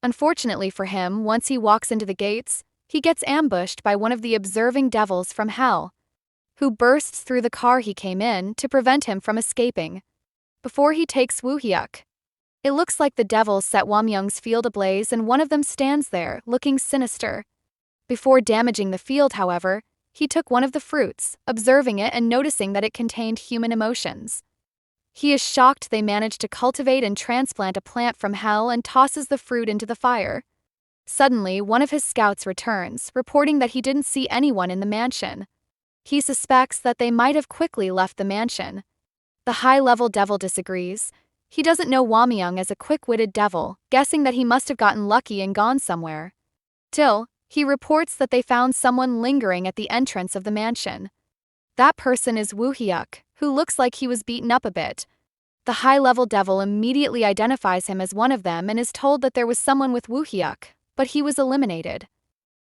Unfortunately for him, once he walks into the gates, he gets ambushed by one of the observing devils from hell, who bursts through the car he came in to prevent him from escaping. Before he takes Woohyuk, it looks like the devils set Hwamyung's field ablaze and one of them stands there, looking sinister. Before damaging the field, however, he took one of the fruits, observing it and noticing that it contained human emotions. He is shocked they managed to cultivate and transplant a plant from hell and tosses the fruit into the fire. Suddenly, one of his scouts returns, reporting that he didn't see anyone in the mansion. He suspects that they might have quickly left the mansion. The high-level devil disagrees. He doesn't know Hwamyung as a quick-witted devil, guessing that he must have gotten lucky and gone somewhere. Till, he reports that they found someone lingering at the entrance of the mansion. That person is Woohyuk, who looks like he was beaten up a bit. The high-level devil immediately identifies him as one of them and is told that there was someone with Woohyuk, but he was eliminated.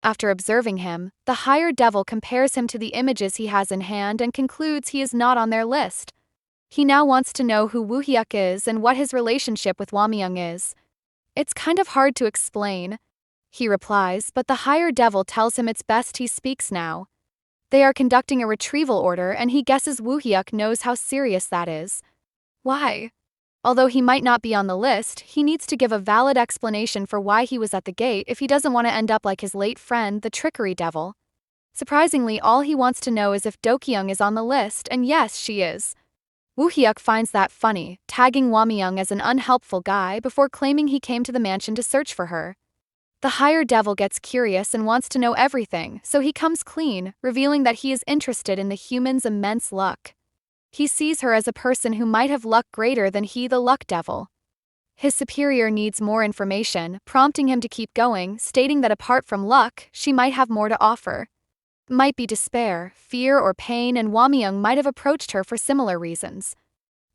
After observing him, the higher devil compares him to the images he has in hand and concludes he is not on their list. He now wants to know who Woohyuk is and what his relationship with Hwamyung is. It's kind of hard to explain, he replies, but the higher devil tells him it's best he speaks now. They are conducting a retrieval order and he guesses Woohyuk knows how serious that is. Why? Although he might not be on the list, he needs to give a valid explanation for why he was at the gate if he doesn't want to end up like his late friend, the trickery devil. Surprisingly, all he wants to know is if Dokyung is on the list, and yes, she is. Woohyuk finds that funny, tagging Hwamyung as an unhelpful guy before claiming he came to the mansion to search for her. The higher devil gets curious and wants to know everything, so he comes clean, revealing that he is interested in the human's immense luck. He sees her as a person who might have luck greater than he, the luck devil. His superior needs more information, prompting him to keep going, stating that apart from luck, she might have more to offer. It might be despair, fear, or pain, and Hwamyung might have approached her for similar reasons.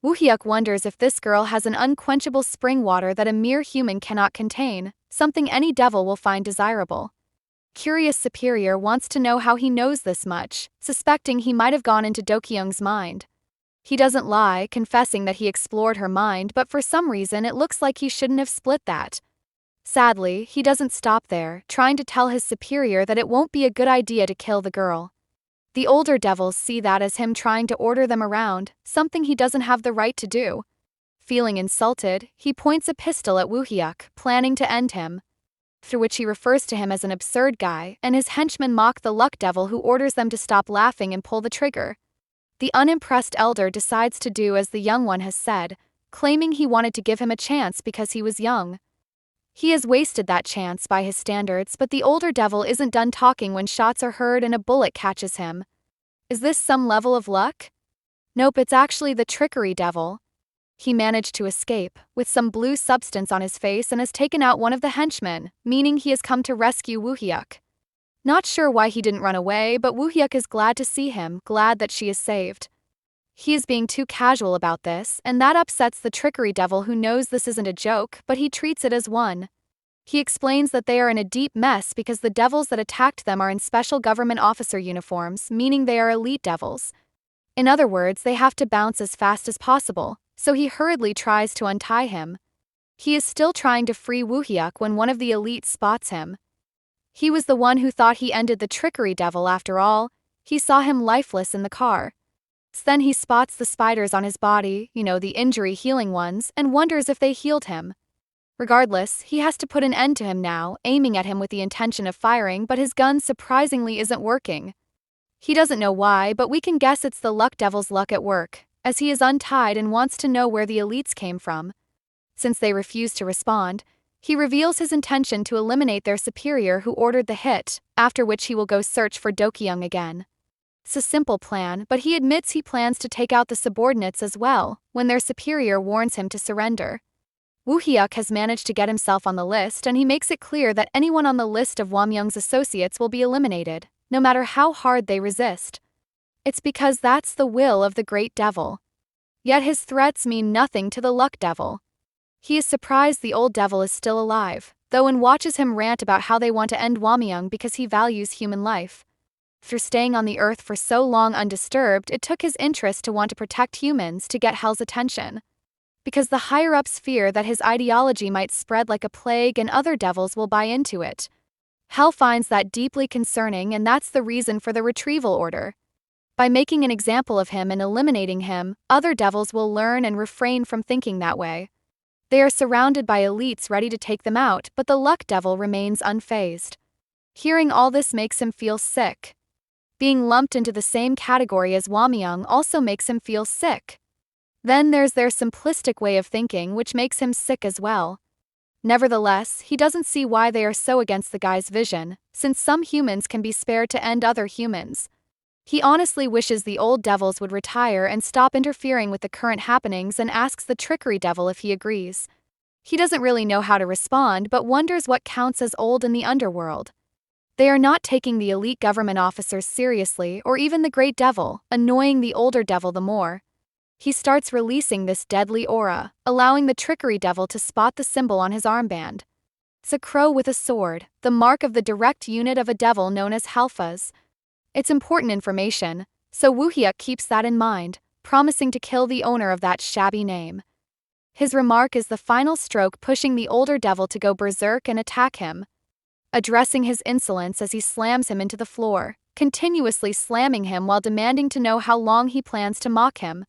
Woohyuk wonders if this girl has an unquenchable spring water that a mere human cannot contain, something any devil will find desirable. Curious superior wants to know how he knows this much, suspecting he might have gone into Dokyung's mind. He doesn't lie, confessing that he explored her mind, but for some reason it looks like he shouldn't have split that. Sadly, he doesn't stop there, trying to tell his superior that it won't be a good idea to kill the girl. The older devils see that as him trying to order them around, something he doesn't have the right to do. Feeling insulted, he points a pistol at Woohyuk, planning to end him. Through which he refers to him as an absurd guy, and his henchmen mock the luck devil who orders them to stop laughing and pull the trigger. The unimpressed elder decides to do as the young one has said, claiming he wanted to give him a chance because he was young. He has wasted that chance by his standards, but the older devil isn't done talking when shots are heard and a bullet catches him. Is this some level of luck? Nope, it's actually the trickery devil. He managed to escape, with some blue substance on his face, and has taken out one of the henchmen, meaning he has come to rescue Woohyuk. Not sure why he didn't run away, but Woohyuk is glad to see him, glad that she is saved. He is being too casual about this, and that upsets the trickery devil who knows this isn't a joke, but he treats it as one. He explains that they are in a deep mess because the devils that attacked them are in special government officer uniforms, meaning they are elite devils. In other words, they have to bounce as fast as possible, so he hurriedly tries to untie him. He is still trying to free Woohyuk when one of the elite spots him. He was the one who thought he ended the trickery devil after all. He saw him lifeless in the car. Then he spots the spiders on his body, the injury healing ones, and wonders if they healed him. Regardless, he has to put an end to him now, aiming at him with the intention of firing, but his gun surprisingly isn't working. He doesn't know why, but we can guess it's the luck devil's luck at work, as he is untied and wants to know where the elites came from. Since they refuse to respond, he reveals his intention to eliminate their superior who ordered the hit, after which he will go search for Dokyung again. It's a simple plan, but he admits he plans to take out the subordinates as well, when their superior warns him to surrender. Woohyuk has managed to get himself on the list, and he makes it clear that anyone on the list of Hwamyung's associates will be eliminated, no matter how hard they resist. It's because that's the will of the great devil. Yet his threats mean nothing to the luck devil. He is surprised the old devil is still alive, though, and watches him rant about how they want to end Hwamyung because he values human life. After staying on the earth for so long undisturbed, it took his interest to want to protect humans to get Hell's attention. Because the higher-ups fear that his ideology might spread like a plague and other devils will buy into it. Hell finds that deeply concerning, and that's the reason for the retrieval order. By making an example of him and eliminating him, other devils will learn and refrain from thinking that way. They are surrounded by elites ready to take them out, but the luck devil remains unfazed. Hearing all this makes him feel sick. Being lumped into the same category as Hwamyung also makes him feel sick. Then there's their simplistic way of thinking, which makes him sick as well. Nevertheless, he doesn't see why they are so against the guy's vision, since some humans can be spared to end other humans. He honestly wishes the old devils would retire and stop interfering with the current happenings, and asks the trickery devil if he agrees. He doesn't really know how to respond, but wonders what counts as old in the underworld. They are not taking the elite government officers seriously, or even the great devil, annoying the older devil the more. He starts releasing this deadly aura, allowing the trickery devil to spot the symbol on his armband. It's a crow with a sword, the mark of the direct unit of a devil known as Halfas. It's important information, so Woohyuk keeps that in mind, promising to kill the owner of that shabby name. His remark is the final stroke, pushing the older devil to go berserk and attack him. Addressing his insolence as he slams him into the floor, continuously slamming him while demanding to know how long he plans to mock him.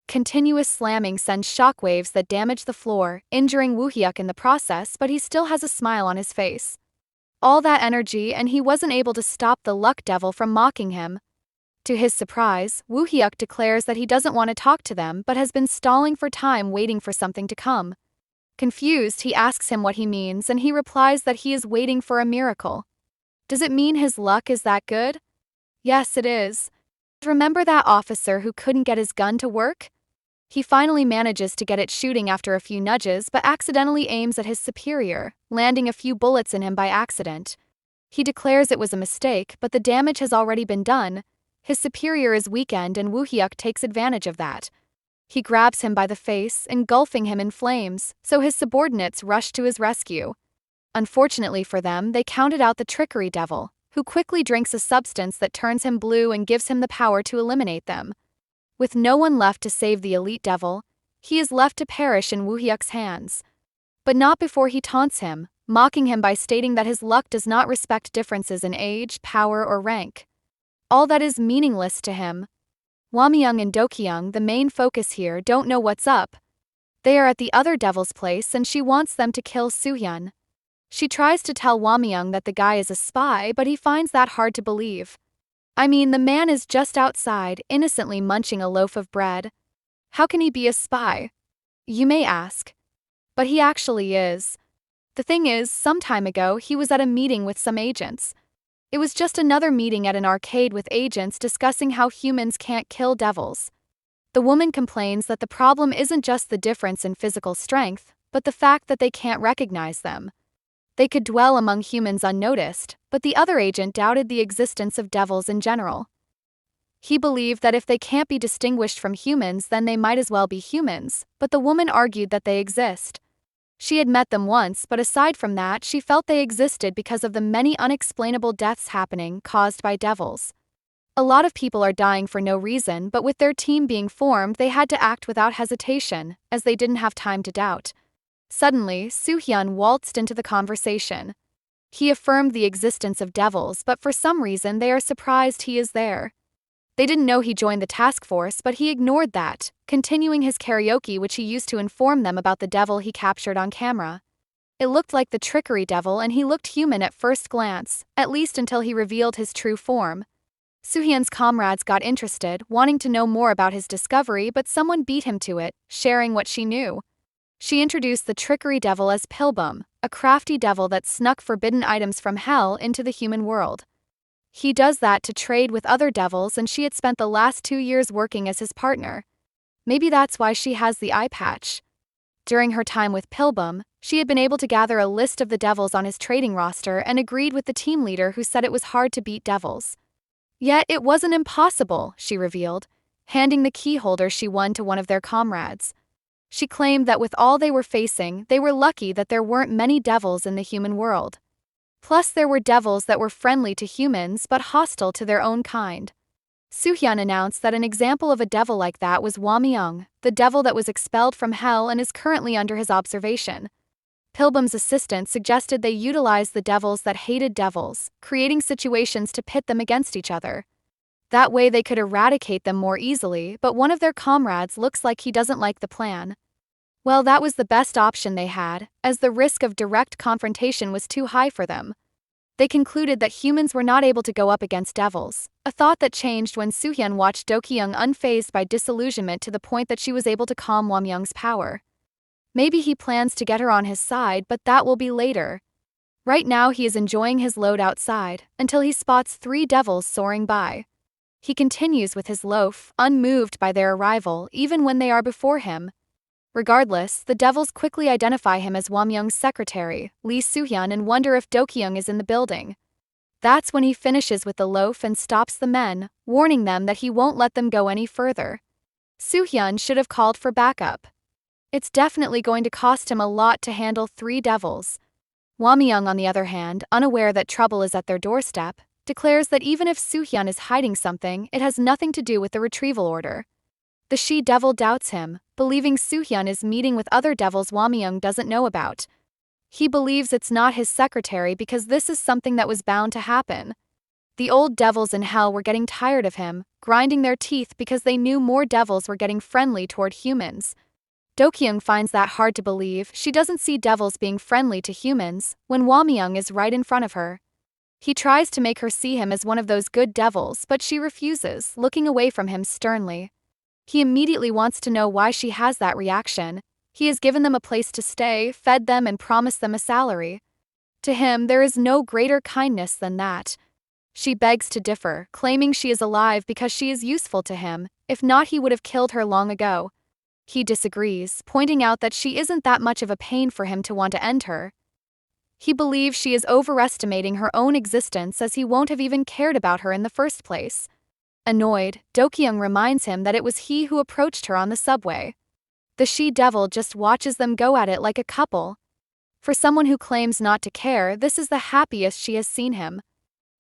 Continuous slamming sends shockwaves that damage the floor, injuring Woohyuk in the process, but he still has a smile on his face. All that energy, and he wasn't able to stop the luck devil from mocking him. To his surprise, Woohyuk declares that he doesn't want to talk to them but has been stalling for time, waiting for something to come. Confused, he asks him what he means, and he replies that he is waiting for a miracle. Does it mean his luck is that good? Yes, it is. Remember that officer who couldn't get his gun to work? He finally manages to get it shooting after a few nudges, but accidentally aims at his superior, landing a few bullets in him by accident. He declares it was a mistake, but the damage has already been done. His superior is weakened, and Woohyuk takes advantage of that. He grabs him by the face, engulfing him in flames, so his subordinates rush to his rescue. Unfortunately for them, they counted out the trickery devil, who quickly drinks a substance that turns him blue and gives him the power to eliminate them. With no one left to save the elite devil, he is left to perish in Woohyuk's hands. But not before he taunts him, mocking him by stating that his luck does not respect differences in age, power, or rank. All that is meaningless to him. Hwamyung and Dokyung, the main focus here, don't know what's up. They are at the other devil's place and she wants them to kill Soohyun. She tries to tell Hwamyung that the guy is a spy, but he finds that hard to believe. I mean, the man is just outside, innocently munching a loaf of bread. How can he be a spy? You may ask. But he actually is. The thing is, some time ago, he was at a meeting with some agents. It was just another meeting at an arcade with agents discussing how humans can't kill devils. The woman complains that the problem isn't just the difference in physical strength, but the fact that they can't recognize them. They could dwell among humans unnoticed, but the other agent doubted the existence of devils in general. He believed that if they can't be distinguished from humans, then they might as well be humans, but the woman argued that they exist. She had met them once, but aside from that, she felt they existed because of the many unexplainable deaths happening caused by devils. A lot of people are dying for no reason, but with their team being formed, they had to act without hesitation, as they didn't have time to doubt. Suddenly, Soohyun waltzed into the conversation. He affirmed the existence of devils, but for some reason they are surprised he is there. They didn't know he joined the task force, but he ignored that, continuing his karaoke which he used to inform them about the devil he captured on camera. It looked like the trickery devil and he looked human at first glance, at least until he revealed his true form. Soohyun's comrades got interested, wanting to know more about his discovery, but someone beat him to it, sharing what she knew. She introduced the trickery devil as Pilbum, a crafty devil that snuck forbidden items from hell into the human world. He does that to trade with other devils, and she had spent the last 2 years working as his partner. Maybe that's why she has the eye patch. During her time with Pilbum, she had been able to gather a list of the devils on his trading roster and agreed with the team leader who said it was hard to beat devils. Yet it wasn't impossible, she revealed, handing the key holder she won to one of their comrades. She claimed that with all they were facing, they were lucky that there weren't many devils in the human world. Plus there were devils that were friendly to humans but hostile to their own kind. Soohyun announced that an example of a devil like that was Hwamyung, the devil that was expelled from hell and is currently under his observation. Pilbum's assistant suggested they utilize the devils that hated devils, creating situations to pit them against each other. That way they could eradicate them more easily, but one of their comrades looks like he doesn't like the plan. Well, that was the best option they had, as the risk of direct confrontation was too high for them. They concluded that humans were not able to go up against devils, a thought that changed when Soohyun watched Dokyung unfazed by disillusionment to the point that she was able to calm Hwamyung's power. Maybe he plans to get her on his side, but that will be later. Right now he is enjoying his load outside, until he spots 3 devils soaring by. He continues with his loaf, unmoved by their arrival even when they are before him. Regardless, the devils quickly identify him as Hwamyung's secretary, Lee Soohyun, and wonder if Dokyung is in the building. That's when he finishes with the loaf and stops the men, warning them that he won't let them go any further. Soohyun should have called for backup. It's definitely going to cost him a lot to handle 3 devils. Hwamyung, on the other hand, unaware that trouble is at their doorstep, declares that even if Soohyun is hiding something, it has nothing to do with the retrieval order. The she-devil doubts him, believing Soohyun is meeting with other devils Hwamyung doesn't know about. He believes it's not his secretary because this is something that was bound to happen. The old devils in hell were getting tired of him, grinding their teeth because they knew more devils were getting friendly toward humans. Dokyung finds that hard to believe. She doesn't see devils being friendly to humans when Hwamyung is right in front of her. He tries to make her see him as one of those good devils, but she refuses, looking away from him sternly. He immediately wants to know why she has that reaction. He has given them a place to stay, fed them, and promised them a salary. To him, there is no greater kindness than that. She begs to differ, claiming she is alive because she is useful to him. If not, he would have killed her long ago. He disagrees, pointing out that she isn't that much of a pain for him to want to end her. He believes she is overestimating her own existence, as he won't have even cared about her in the first place. Annoyed, Dokyung reminds him that it was he who approached her on the subway. The she-devil just watches them go at it like a couple. For someone who claims not to care, this is the happiest she has seen him.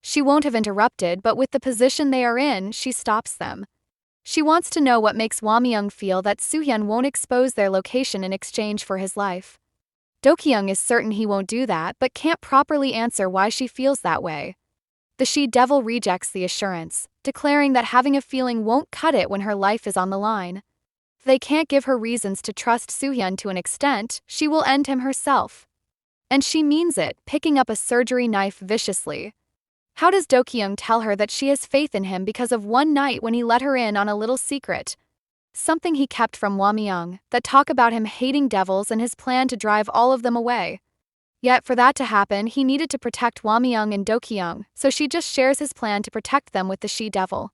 She won't have interrupted, but with the position they are in, she stops them. She wants to know what makes Hwamyung feel that Soohyun won't expose their location in exchange for his life. Dokyung is certain he won't do that, but can't properly answer why she feels that way. The she-devil rejects the assurance, declaring that having a feeling won't cut it when her life is on the line. If they can't give her reasons to trust Soohyun to an extent, she will end him herself. And she means it, picking up a surgery knife viciously. How does Dokyung tell her that she has faith in him because of one night when he let her in on a little secret? Something he kept from Hwamyung, that talk about him hating devils and his plan to drive all of them away. Yet for that to happen, he needed to protect Hwamyung and Dokyung, so she just shares his plan to protect them with the she-devil.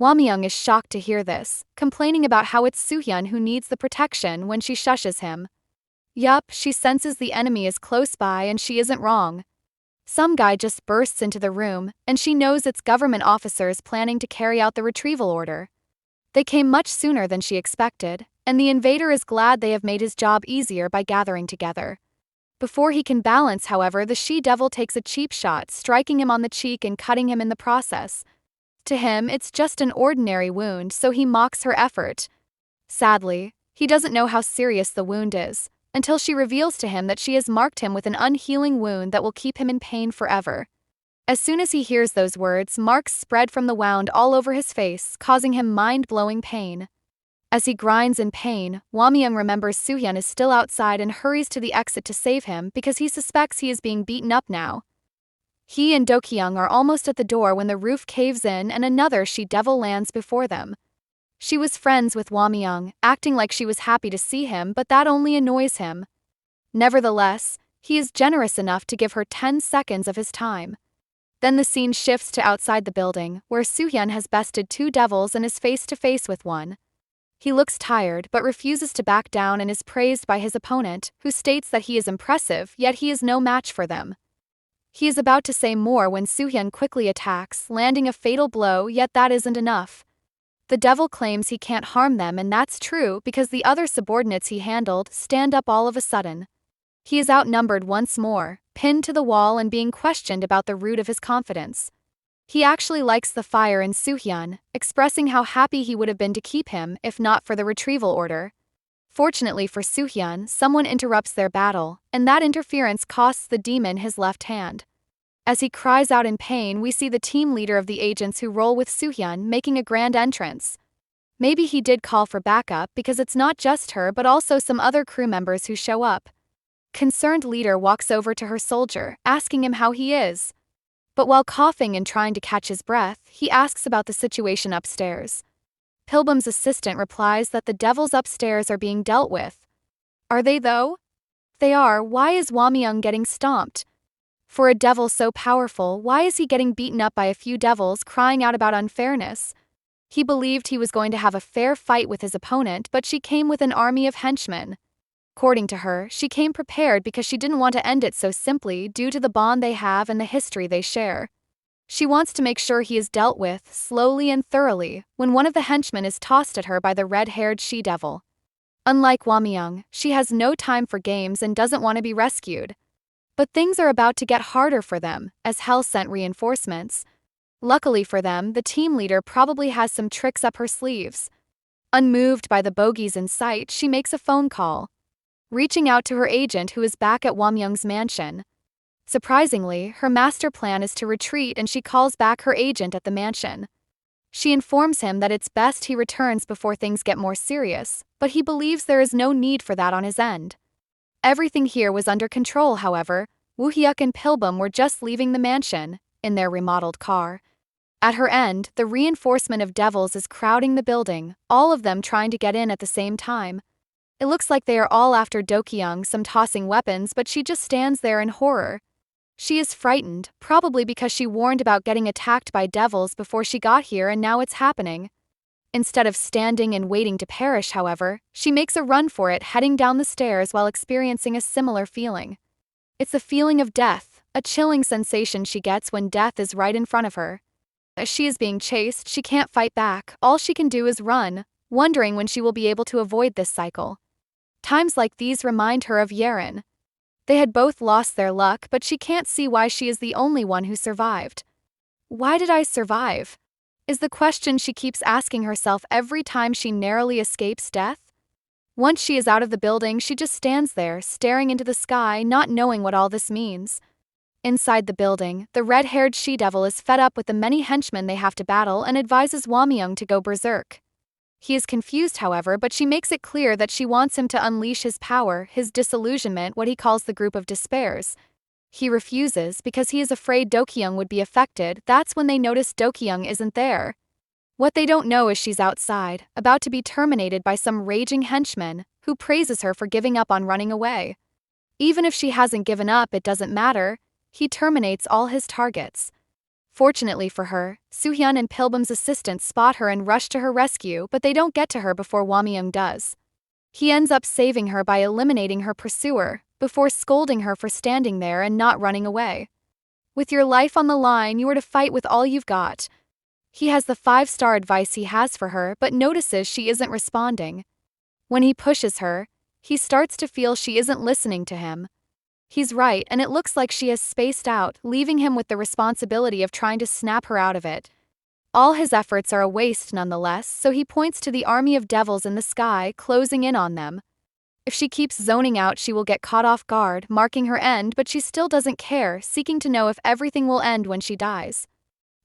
Hwamyung is shocked to hear this, complaining about how it's Soohyun who needs the protection when she shushes him. Yup, she senses the enemy is close by and she isn't wrong. Some guy just bursts into the room, and she knows it's government officers planning to carry out the retrieval order. They came much sooner than she expected, and the invader is glad they have made his job easier by gathering together. Before he can balance, however, the she-devil takes a cheap shot, striking him on the cheek and cutting him in the process. To him, it's just an ordinary wound, so he mocks her effort. Sadly, he doesn't know how serious the wound is, until she reveals to him that she has marked him with an unhealing wound that will keep him in pain forever. As soon as he hears those words, marks spread from the wound all over his face, causing him mind-blowing pain. As he grinds in pain, Hwamyung remembers Soohyun is still outside and hurries to the exit to save him because he suspects he is being beaten up now. He and Dokyung are almost at the door when the roof caves in and another she-devil lands before them. She was friends with Hwamyung, acting like she was happy to see him, but that only annoys him. Nevertheless, he is generous enough to give her 10 seconds of his time. Then the scene shifts to outside the building, where Soohyun has bested two devils and is face to face with one. He looks tired but refuses to back down and is praised by his opponent, who states that he is impressive, yet he is no match for them. He is about to say more when Soohyun quickly attacks, landing a fatal blow, yet that isn't enough. The devil claims he can't harm them, and that's true because the other subordinates he handled stand up all of a sudden. He is outnumbered once more, pinned to the wall and being questioned about the root of his confidence. He actually likes the fire in Soohyun, expressing how happy he would have been to keep him if not for the retrieval order. Fortunately for Soohyun, someone interrupts their battle, and that interference costs the demon his left hand. As he cries out in pain, we see the team leader of the agents who roll with Soohyun making a grand entrance. Maybe he did call for backup because it's not just her but also some other crew members who show up. Concerned leader walks over to her soldier, asking him how he is. But while coughing and trying to catch his breath, he asks about the situation upstairs. Pilbum's assistant replies that the devils upstairs are being dealt with. Are they though? If they are, why is Hwamyung getting stomped? For a devil so powerful, why is he getting beaten up by a few devils crying out about unfairness? He believed he was going to have a fair fight with his opponent, but she came with an army of henchmen. According to her, she came prepared because she didn't want to end it so simply due to the bond they have and the history they share. She wants to make sure he is dealt with, slowly and thoroughly, when one of the henchmen is tossed at her by the red-haired she-devil. Unlike Hwamyung, she has no time for games and doesn't want to be rescued. But things are about to get harder for them, as Hell sent reinforcements. Luckily for them, the team leader probably has some tricks up her sleeves. Unmoved by the bogeys in sight, she makes a phone call, reaching out to her agent who is back at Hwamyung's mansion. Surprisingly, her master plan is to retreat and she calls back her agent at the mansion. She informs him that it's best he returns before things get more serious, but he believes there is no need for that on his end. Everything here was under control, however. Woohyuk and Pilbum were just leaving the mansion, in their remodeled car. At her end, the reinforcement of devils is crowding the building, all of them trying to get in at the same time. It looks like they are all after Dokyung, some tossing weapons, but she just stands there in horror. She is frightened, probably because she warned about getting attacked by devils before she got here and now it's happening. Instead of standing and waiting to perish, however, she makes a run for it, heading down the stairs while experiencing a similar feeling. It's a feeling of death, a chilling sensation she gets when death is right in front of her. As she is being chased, she can't fight back, all she can do is run, wondering when she will be able to avoid this cycle. Times like these remind her of Yeren. They had both lost their luck, but she can't see why she is the only one who survived. Why did I survive? Is the question she keeps asking herself every time she narrowly escapes death. Once she is out of the building, she just stands there, staring into the sky, not knowing what all this means. Inside the building, the red-haired she-devil is fed up with the many henchmen they have to battle and advises Hwamyung to go berserk. He is confused, however, but she makes it clear that she wants him to unleash his power, his disillusionment, what he calls the group of despairs. He refuses because he is afraid Dokyung would be affected. That's when they notice Dokyung isn't there. What they don't know is she's outside, about to be terminated by some raging henchman, who praises her for giving up on running away. Even if she hasn't given up, it doesn't matter. He terminates all his targets. Fortunately for her, Soohyun and Pilbum's assistants spot her and rush to her rescue, but they don't get to her before Hwamyung does. He ends up saving her by eliminating her pursuer, before scolding her for standing there and not running away. With your life on the line, you are to fight with all you've got. He has the 5-star advice he has for her, but notices she isn't responding. When he pushes her, he starts to feel she isn't listening to him. He's right, and it looks like she has spaced out, leaving him with the responsibility of trying to snap her out of it. All his efforts are a waste nonetheless, so he points to the army of devils in the sky, closing in on them. If she keeps zoning out, she will get caught off guard, marking her end, but she still doesn't care, seeking to know if everything will end when she dies.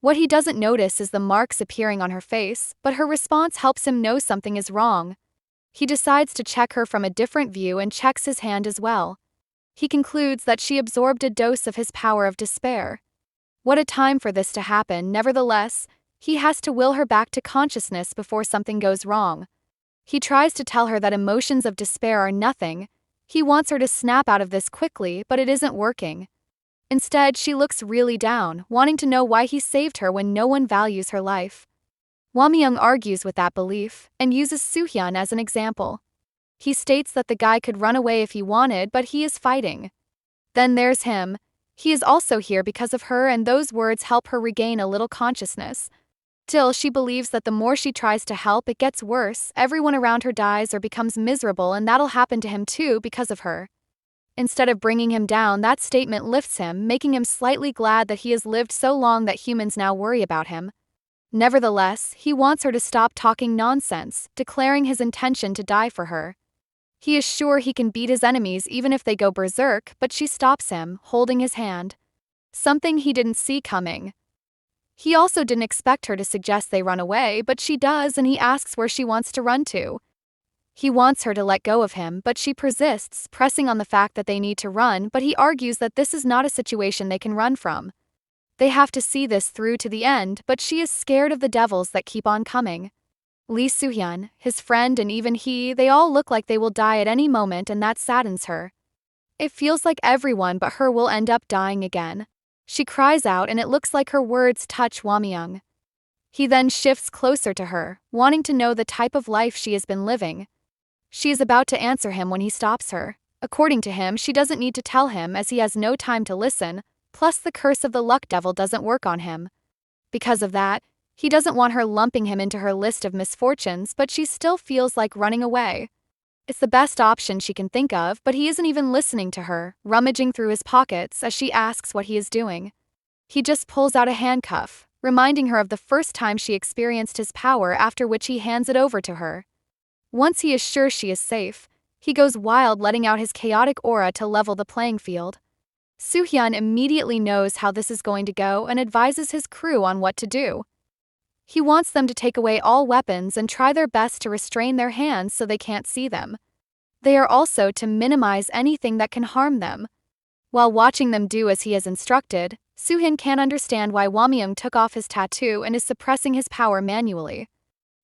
What he doesn't notice is the marks appearing on her face, but her response helps him know something is wrong. He decides to check her from a different view and checks his hand as well. He concludes that she absorbed a dose of his power of despair. What a time for this to happen. Nevertheless, he has to will her back to consciousness before something goes wrong. He tries to tell her that emotions of despair are nothing. He wants her to snap out of this quickly, but it isn't working. Instead, she looks really down, wanting to know why he saved her when no one values her life. Hwamyung argues with that belief, and uses Soohyun as an example. He states that the guy could run away if he wanted, but he is fighting. Then there's him. He is also here because of her, and those words help her regain a little consciousness. Still, she believes that the more she tries to help, it gets worse. Everyone around her dies or becomes miserable, and that'll happen to him too because of her. Instead of bringing him down, that statement lifts him, making him slightly glad that he has lived so long that humans now worry about him. Nevertheless, he wants her to stop talking nonsense, declaring his intention to die for her. He is sure he can beat his enemies even if they go berserk, but she stops him, holding his hand. Something he didn't see coming. He also didn't expect her to suggest they run away, but she does, and he asks where she wants to run to. He wants her to let go of him, but she persists, pressing on the fact that they need to run, but he argues that this is not a situation they can run from. They have to see this through to the end, but she is scared of the devils that keep on coming. Lee Soohyun, his friend, and even he, they all look like they will die at any moment, and that saddens her. It feels like everyone but her will end up dying again. She cries out, and it looks like her words touch Hwamyung. He then shifts closer to her, wanting to know the type of life she has been living. She is about to answer him when he stops her. According to him, she doesn't need to tell him as he has no time to listen, plus the curse of the luck devil doesn't work on him. Because of that, he doesn't want her lumping him into her list of misfortunes, but she still feels like running away. It's the best option she can think of, but he isn't even listening to her, rummaging through his pockets as she asks what he is doing. He just pulls out a handcuff, reminding her of the first time she experienced his power, after which he hands it over to her. Once he is sure she is safe, he goes wild, letting out his chaotic aura to level the playing field. Soohyun immediately knows how this is going to go and advises his crew on what to do. He wants them to take away all weapons and try their best to restrain their hands so they can't see them. They are also to minimize anything that can harm them. While watching them do as he has instructed, Soohyun can't understand why Hwamyung took off his tattoo and is suppressing his power manually.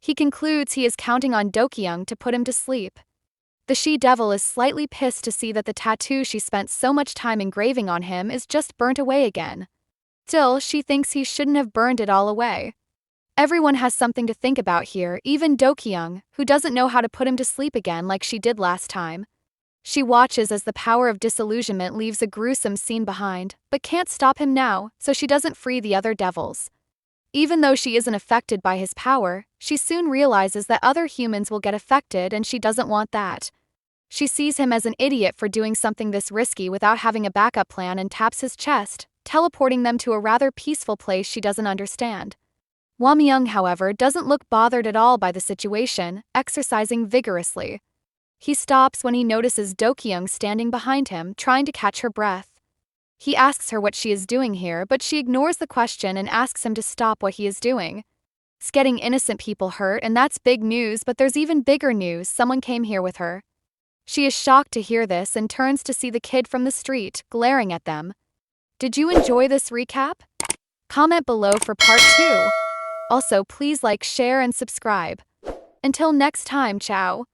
He concludes he is counting on Dokyung to put him to sleep. The she-devil is slightly pissed to see that the tattoo she spent so much time engraving on him is just burnt away again. Still, she thinks he shouldn't have burned it all away. Everyone has something to think about here, even Dokyung, who doesn't know how to put him to sleep again like she did last time. She watches as the power of disillusionment leaves a gruesome scene behind, but can't stop him now, so she doesn't free the other devils. Even though she isn't affected by his power, she soon realizes that other humans will get affected, and she doesn't want that. She sees him as an idiot for doing something this risky without having a backup plan and taps his chest, teleporting them to a rather peaceful place she doesn't understand. Hwamyung, however, doesn't look bothered at all by the situation, exercising vigorously. He stops when he notices Dokyung standing behind him, trying to catch her breath. He asks her what she is doing here, but she ignores the question and asks him to stop what he is doing. It's getting innocent people hurt, and that's big news, but there's even bigger news: someone came here with her. She is shocked to hear this and turns to see the kid from the street, glaring at them. Did you enjoy this recap? Comment below for part 2. Also, please like, share, and subscribe. Until next time, ciao.